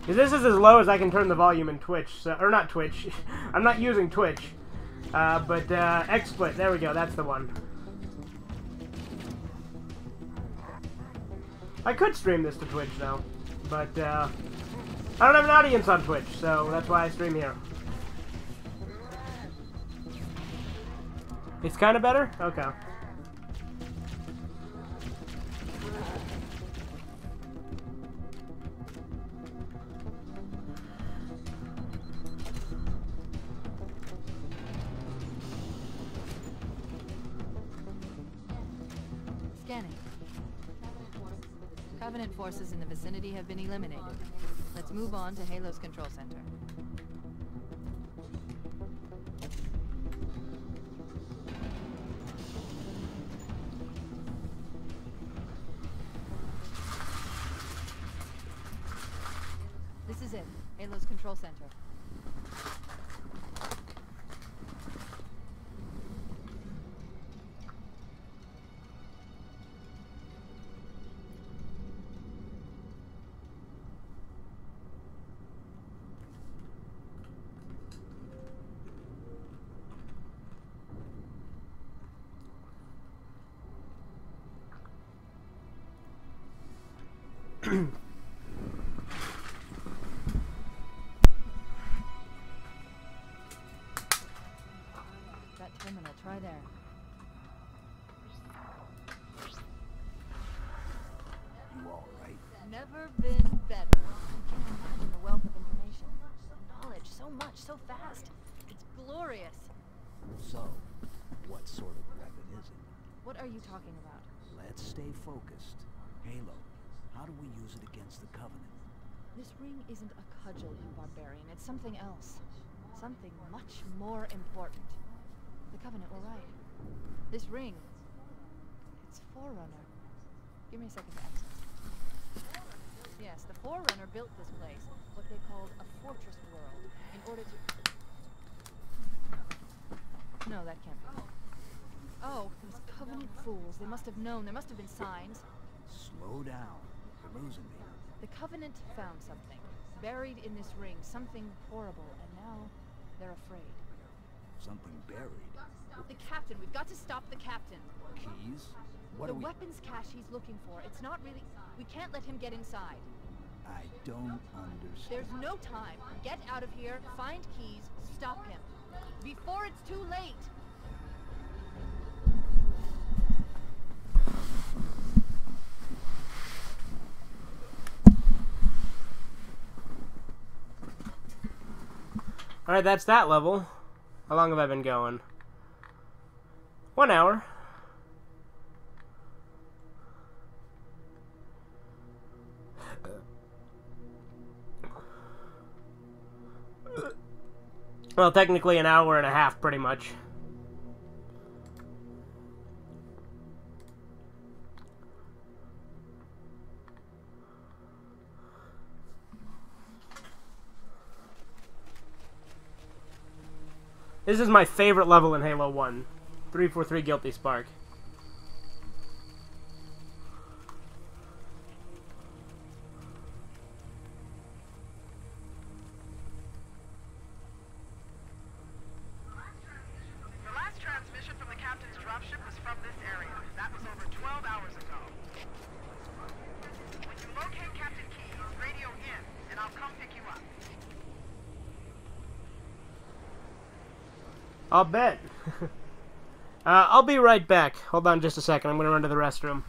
This is as low as I can turn the volume in Twitch, so, or not Twitch. I'm not using Twitch, but XSplit. There we go. That's the one. I could stream this to Twitch though, but I don't have an audience on Twitch, so that's why I stream here. It's kind of better? Okay. Covenant forces in the vicinity have been eliminated. Let's move on to Halo's control center. This is it. Halo's control center. That terminal, try there. You all right? Never been better. I can't imagine the wealth of information. Knowledge, so much, so fast. It's glorious. So, what sort of weapon is it? What are you talking about? Let's stay focused. Halo, how do we use it against the Covenant? This ring isn't a cudgel, you barbarian. It's something else. Something much more important. The Covenant were right. This ring, it's Forerunner. Give me a second to access. Yes, the Forerunner built this place, what they called a fortress world, in order to... No, that can't be. Oh, those Covenant fools. They must have known. There must have been signs. Slow down. You're losing me. The Covenant found something, buried in this ring, something horrible, and now they're afraid. Something buried. The captain. We've got to stop the captain. Keys? What The are we... weapons cache he's looking for. It's not really... We can't let him get inside. I don't understand. There's no time. Get out of here, find keys, stop him. Before it's too late! Alright, that's that level. How long have I been going? 1 hour. Well, technically an hour and a half, pretty much. This is my favorite level in Halo 1. 343 Guilty Spark. over 12 hours ago. When you locate Captain Key, radio in, and I'll come pick you up. I'll bet. I'll be right back. Hold on just a second. I'm going to run to the restroom.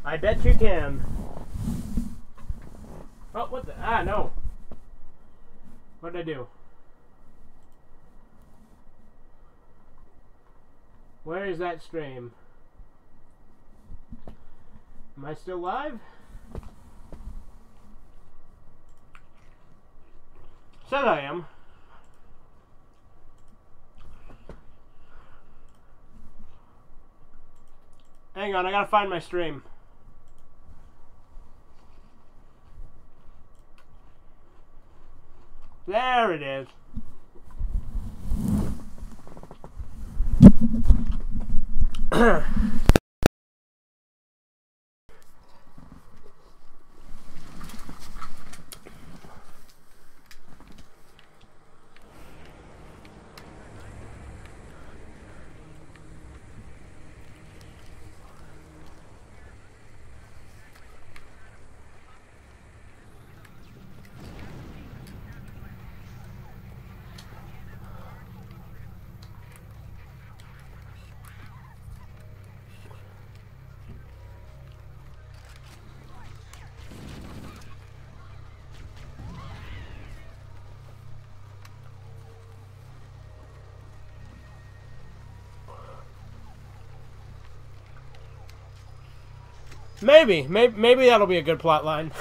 I bet you can. Oh, what the? Ah, no. What did I do? Where is that stream? Am I still live? Said I am. Hang on, I gotta find my stream. There it is. Maybe that'll be a good plot line.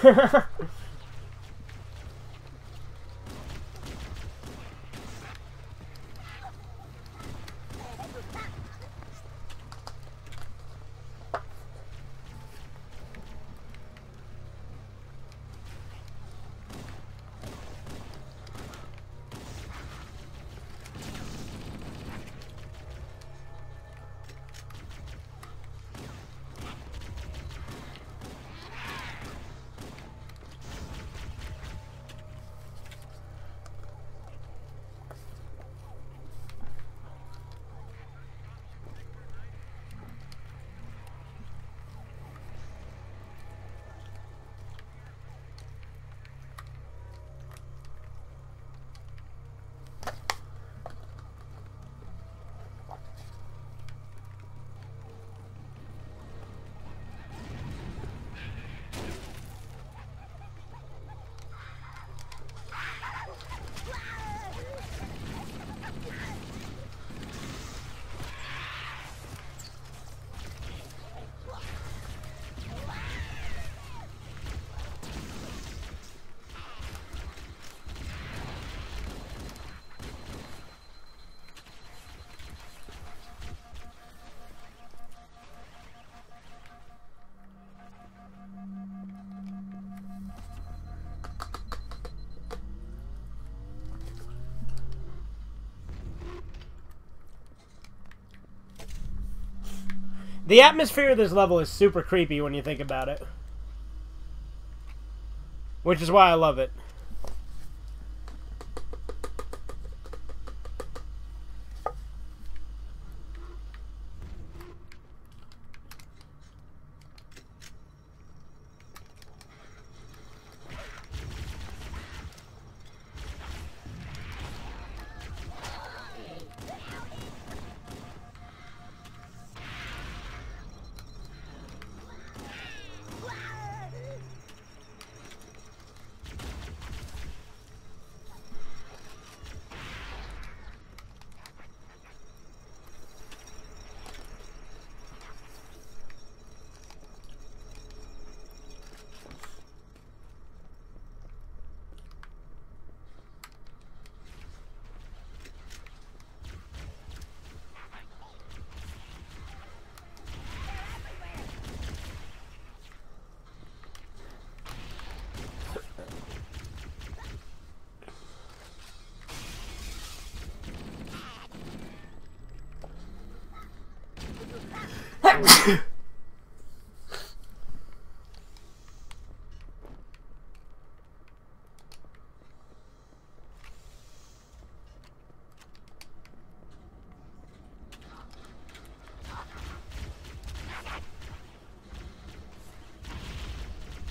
The atmosphere of this level is super creepy when you think about it. Which is why I love it.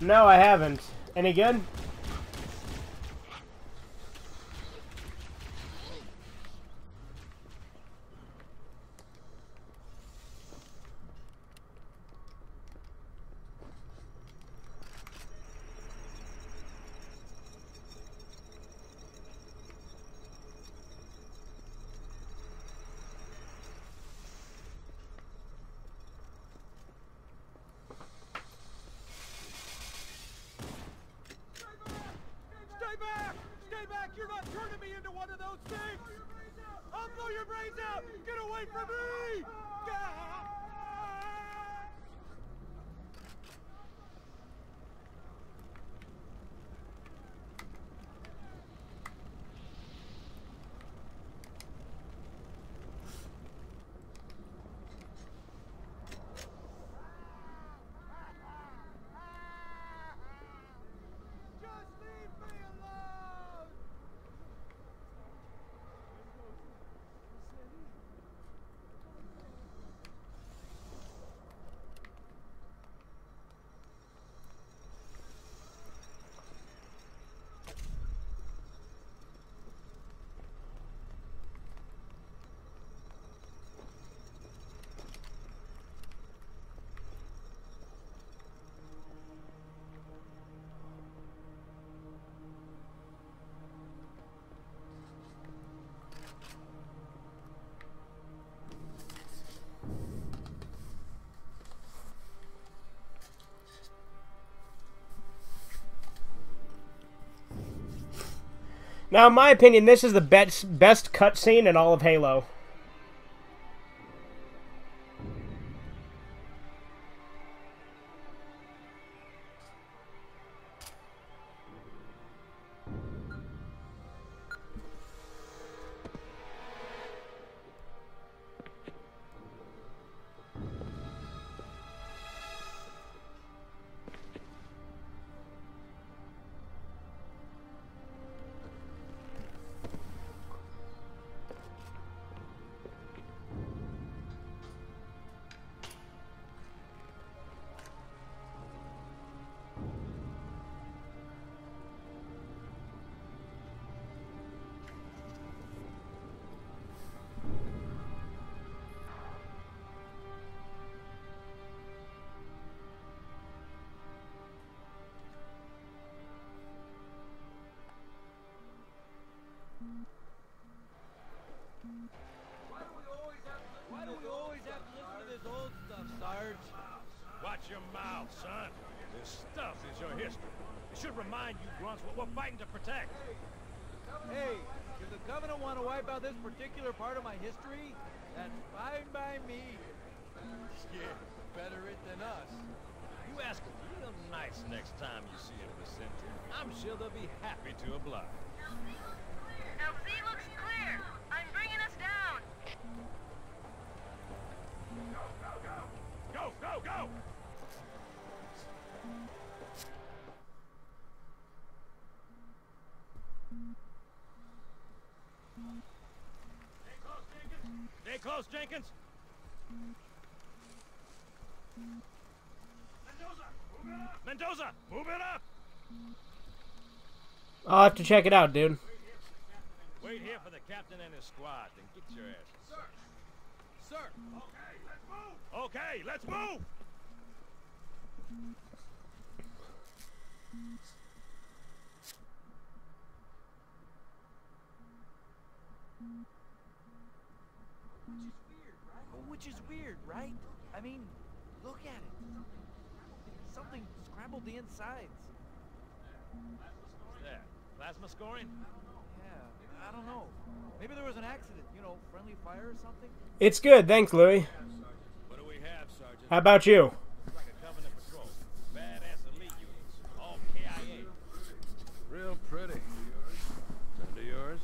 No, I haven't. Any good? Now, in my opinion, this is the best cutscene in all of Halo. Why do we always have to listen to this old stuff, Sarge? Watch your mouth, son. This stuff is your history. It should remind you grunts what we're fighting to protect. Hey, if the Covenant want to wipe out this particular part of my history, that's fine by me. Yeah, better it than us. You ask them real nice next time you see a Vicente. I'm sure they'll be happy to oblige. LZ looks clear. I'm bringing us down. Go, go, go! Go! go! Stay close, Jenkins. Mendoza, move it up! I'll have to check it out, dude. Wait here for the captain and his squad, then get your ass. Sir! Sir! Okay, let's move! Okay, let's move! Which is weird, right? I mean, look at it. Something scrambled the insides. What's that? Plasma scoring? Yeah, I don't know. Maybe there was an accident, you know, friendly fire or something? It's good, thanks, Louis. What do we have, Sergeant? How about you? Looks like a Covenant patrol. Badass elite units. All KIA. Real pretty. Friend of yours?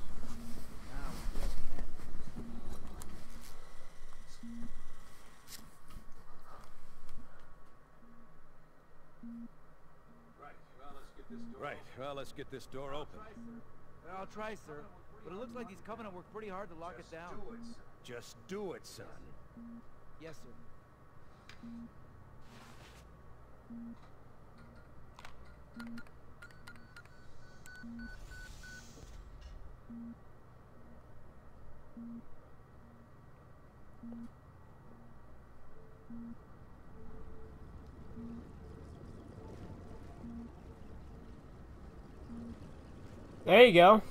Right, well, let's get this door open. I'll try, sir. But it looks like these Covenant worked pretty hard to lock it down. Just do it, son. Yes, sir. There you go.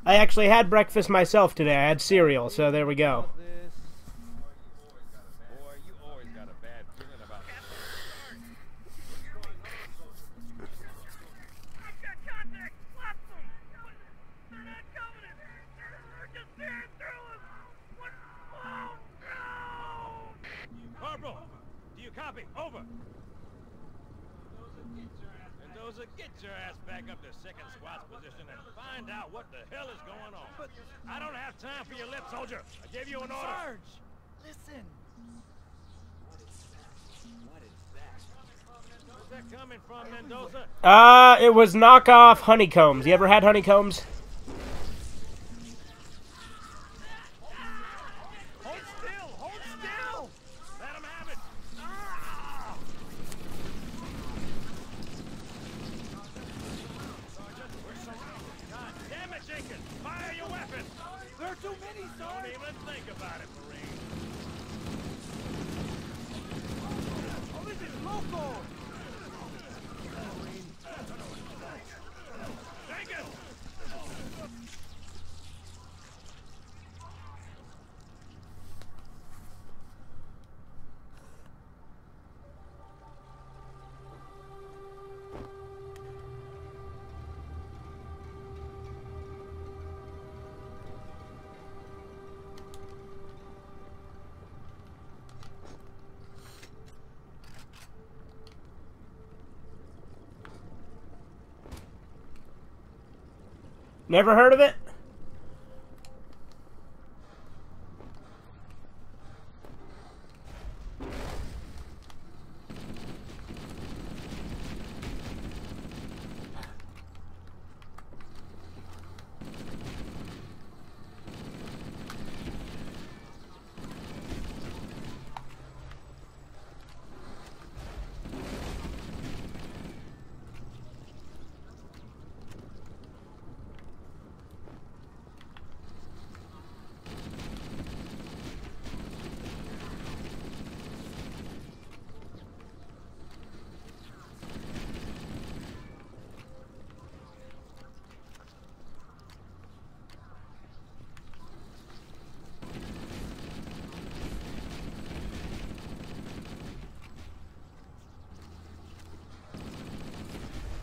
I actually had breakfast myself today. I had cereal, so there we go. Boy, you always got a bad feeling about that. I've got contact! Lots of them! They're not Covenant! They're just tearing through us! What? Oh, no! Corporal, do you copy? Over. Mendoza, get your ass back up to second squad's position and find out what the hell is going on. But I don't have time for your lip, soldier. I gave you an order. Sarge! Listen! Where's that coming from, Mendoza? It was knockoff honeycombs. You ever had honeycombs? Hold still! Hold still! Let him have it! God damn it, Jenkins! Fire your weapon! There are too many, Don't Sarge! even think about it, Marine. Oh, this is local! Jenkins! Never heard of it?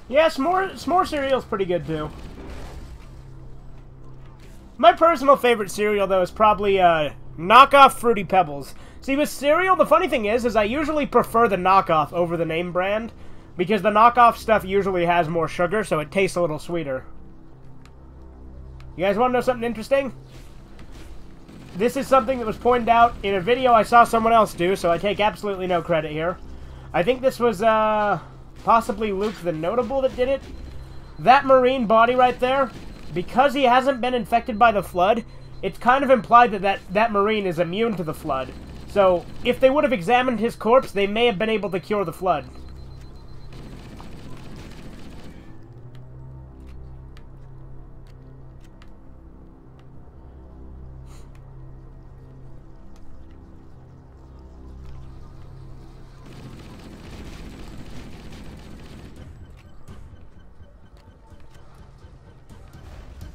Yeah, s'more cereal's pretty good too. My personal favorite cereal though is probably knockoff Fruity Pebbles. See, with cereal, the funny thing is I usually prefer the knockoff over the name brand because the knockoff stuff usually has more sugar, so it tastes a little sweeter. You guys want to know something interesting? this is something that was pointed out in a video I saw someone else do, so I take absolutely no credit here. I think this was, possibly Luke the Notable that did it. That Marine body right there, because he hasn't been infected by the Flood, it's kind of implied that Marine is immune to the Flood. So, if they would have examined his corpse, they may have been able to cure the Flood.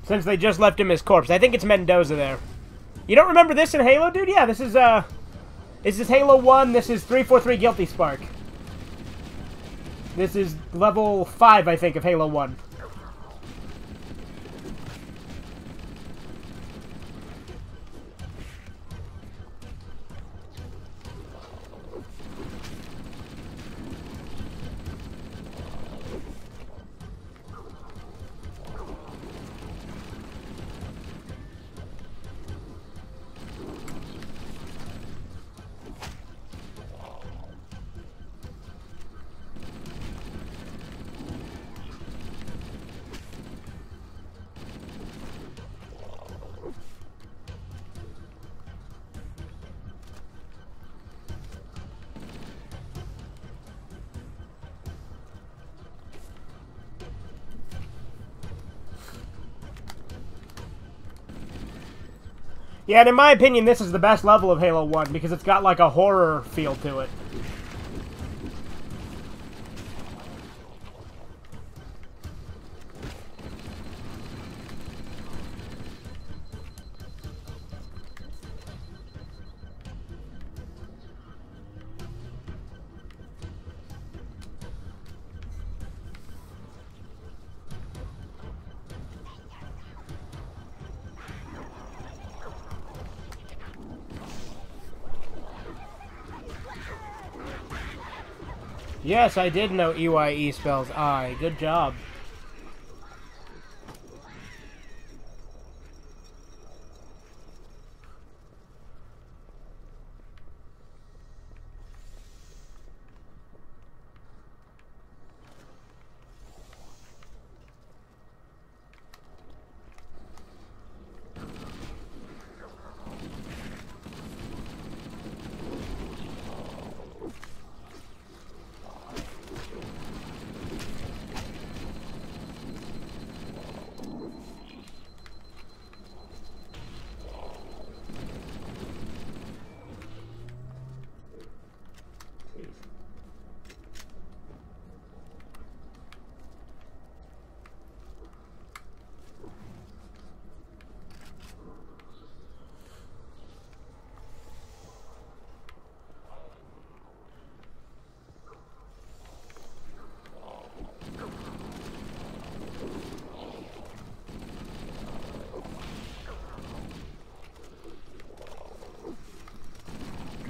Since they just left him his corpse. I think it's Mendoza there. You don't remember this in Halo, dude? Yeah, this is Halo 1. This is 343 Guilty Spark. This is level 5, I think, of Halo 1. Yeah, and in my opinion, this is the best level of Halo 1, because it's got, like, a horror feel to it. Yes, I did know EYE spells I. Good job.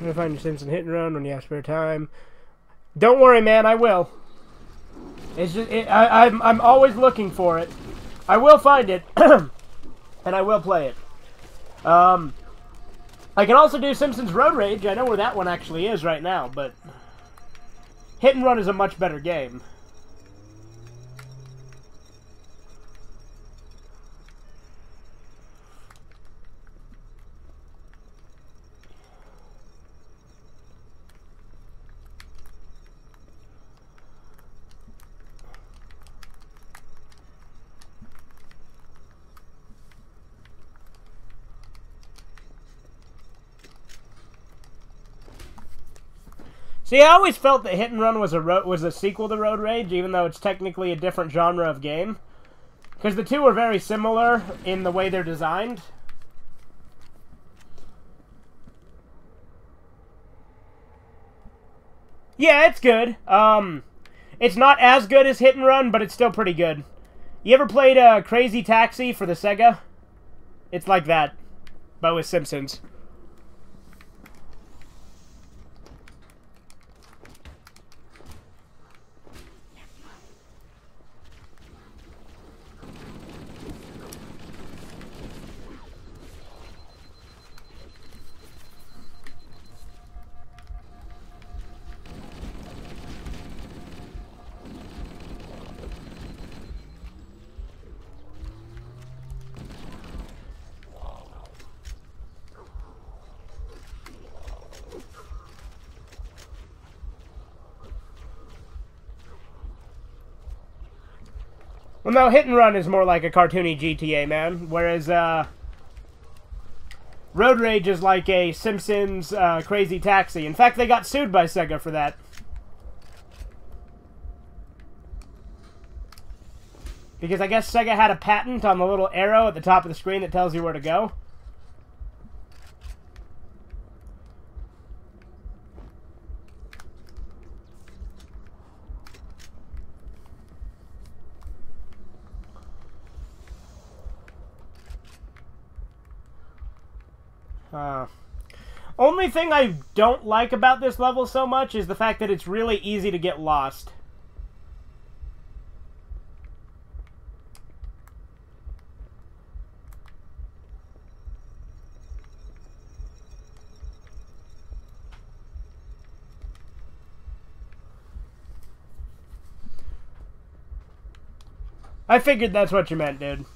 Trying to find your Simpson hit and run when you have spare time. Don't worry, man, I will. It's just I'm always looking for it. I will find it, and I will play it. I can also do Simpsons Road Rage. I know where that one actually is right now, but Hit and Run is a much better game. See, I always felt that Hit and Run was a sequel to Road Rage, even though it's technically a different genre of game. Because the two are very similar in the way they're designed. Yeah, it's good. It's not as good as Hit and Run, but it's still pretty good. You ever played Crazy Taxi for the Sega? It's like that, but with Simpsons. Well, no, Hit and Run is more like a cartoony GTA, man. Whereas, Road Rage is like a Simpsons Crazy Taxi. In fact, they got sued by Sega for that. Because I guess Sega had a patent on the little arrow at the top of the screen that tells you where to go. Only thing I don't like about this level so much is the fact that it's really easy to get lost. I figured that's what you meant, dude.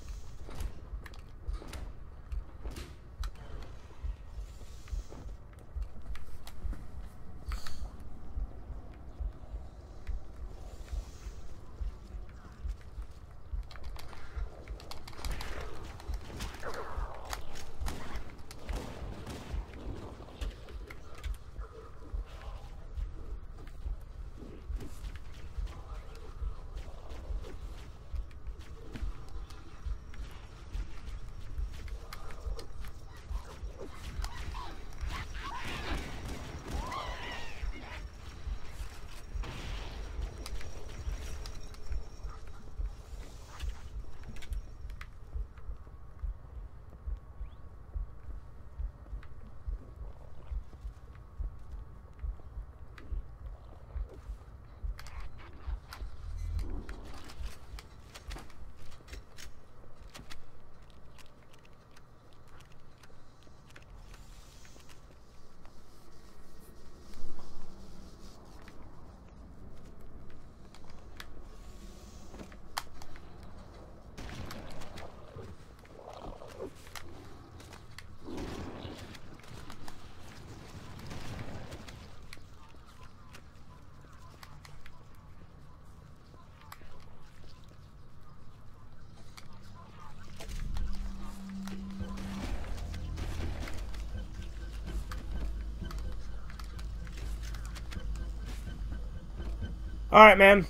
Alright, man.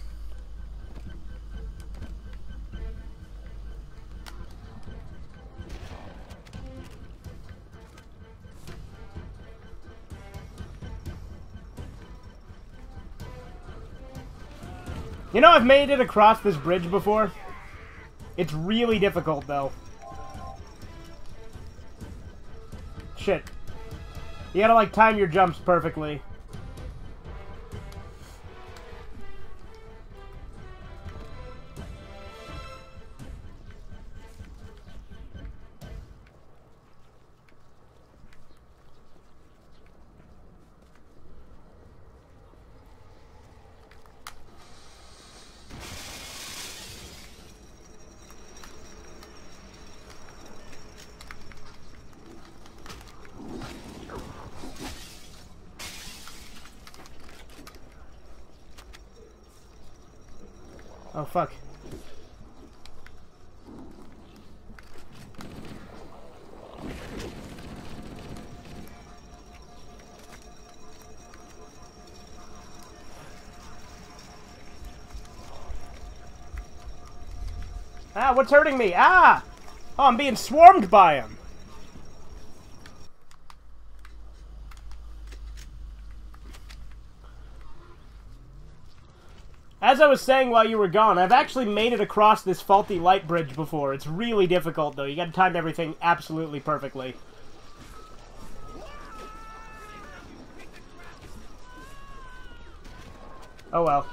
You know, I've made it across this bridge before. It's really difficult, though. Shit. You gotta, like, time your jumps perfectly. Oh, fuck. Ah, what's hurting me? Ah! Oh, I'm being swarmed by him. As I was saying while you were gone, I've actually made it across this faulty light bridge before. It's really difficult, though. You gotta time everything absolutely perfectly. Oh well.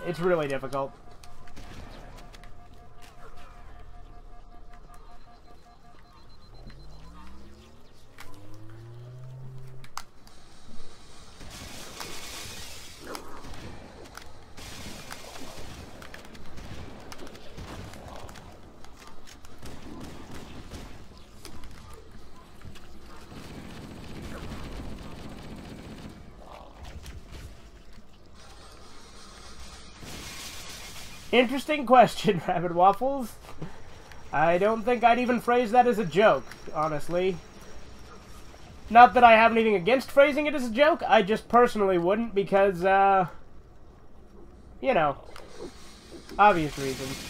It's really difficult. Interesting question, Rabbit Waffles. I don't think I'd even phrase that as a joke, honestly. Not that I have anything against phrasing it as a joke, I just personally wouldn't because, you know, obvious reasons.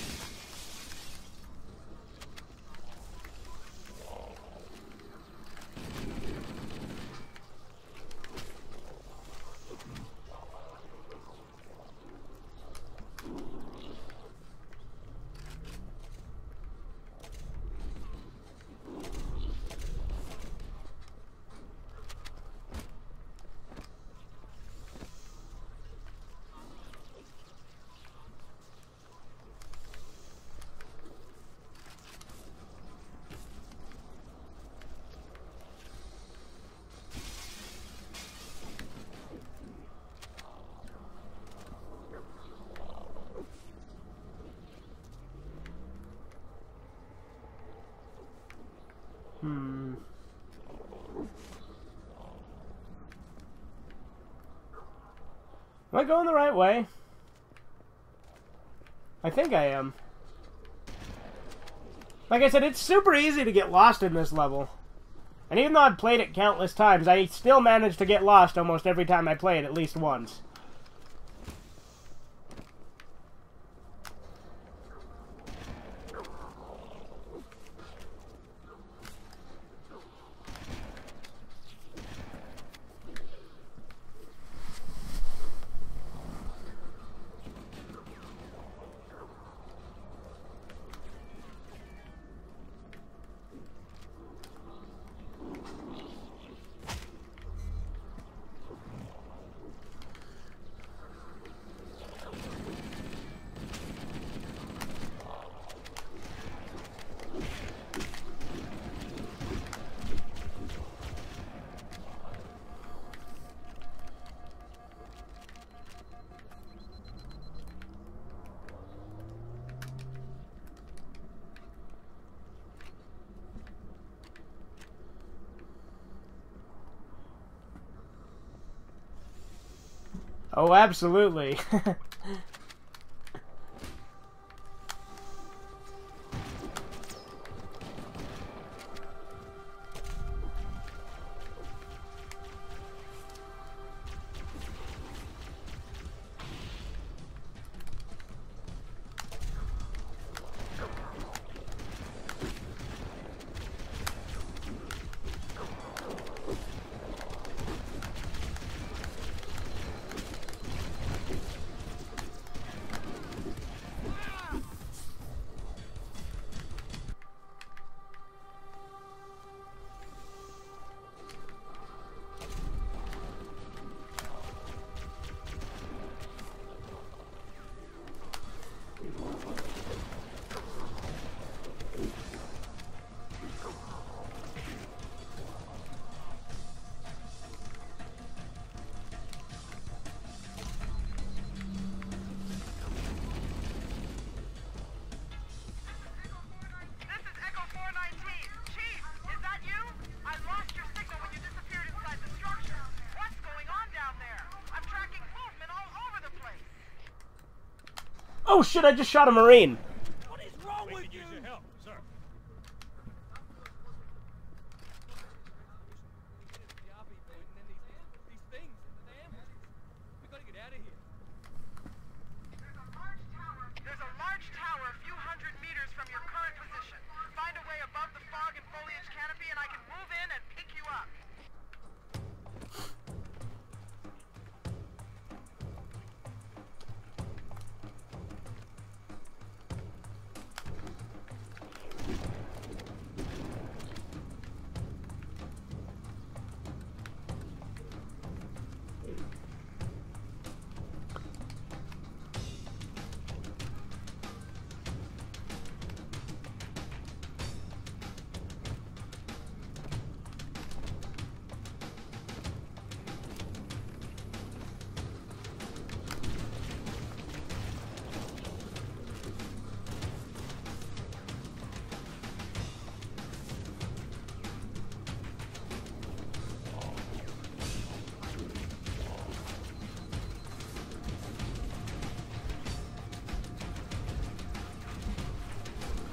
Am I going the right way? I think I am. Like I said, it's super easy to get lost in this level. And even though I've played it countless times, I still manage to get lost almost every time I play it at least once. Oh, absolutely. Oh shit, I just shot a Marine. What is wrong with you? Use your help, sir. There's a large tower a few hundred meters from your current position. Find a way above the fog and foliage canopy and I can move in and pick you up.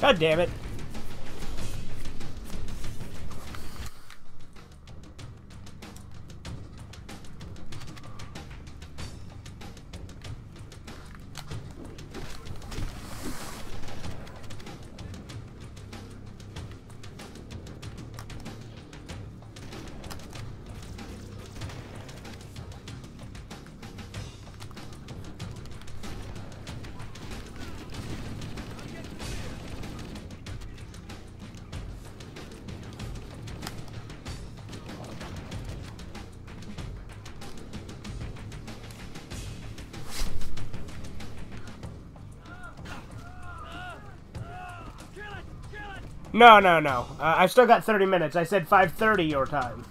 God damn it. No. I've still got 30 minutes. I said 5:30 your time.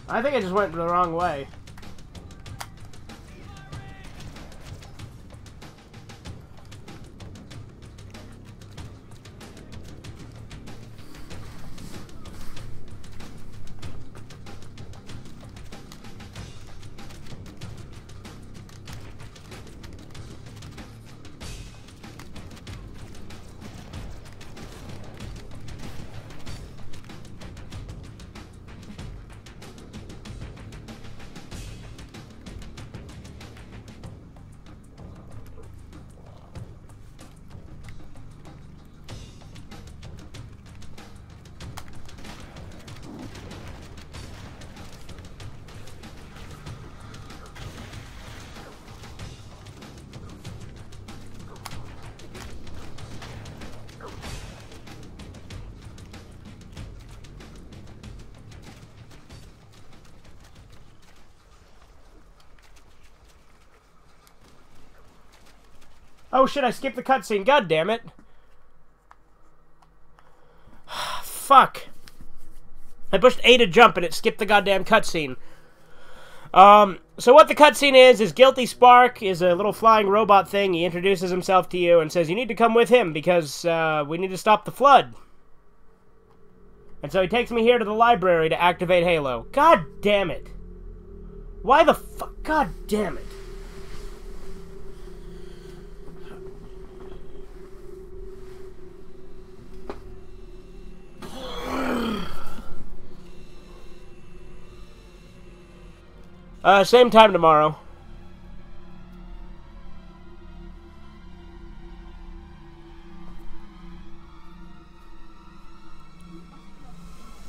I think I just went the wrong way. Oh shit, I skipped the cutscene. God damn it. Fuck. I pushed A to jump and it skipped the goddamn cutscene. So what the cutscene is Guilty Spark is a little flying robot thing. He introduces himself to you and says, you need to come with him because we need to stop the flood. And so he takes me here to the library to activate Halo. God damn it. Why the fuck? God damn it. Same time tomorrow.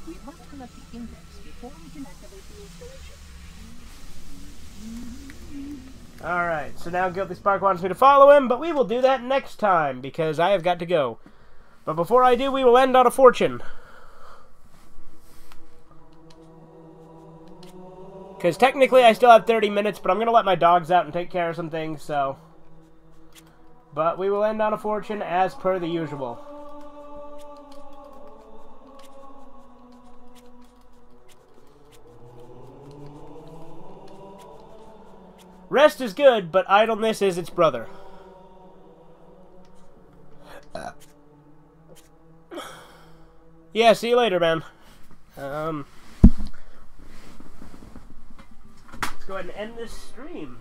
We must collect the index before we can activate the installation. Alright, so now Guilty Spark wants me to follow him, but we will do that next time, because I have got to go. But before I do, we will end on a fortune. Because technically I still have 30 minutes, but I'm going to let my dogs out and take care of some things, so... But we will end on a fortune as per the usual. Rest is good, but idleness is its brother. Yeah, see you later, man. Let's go ahead and end this stream.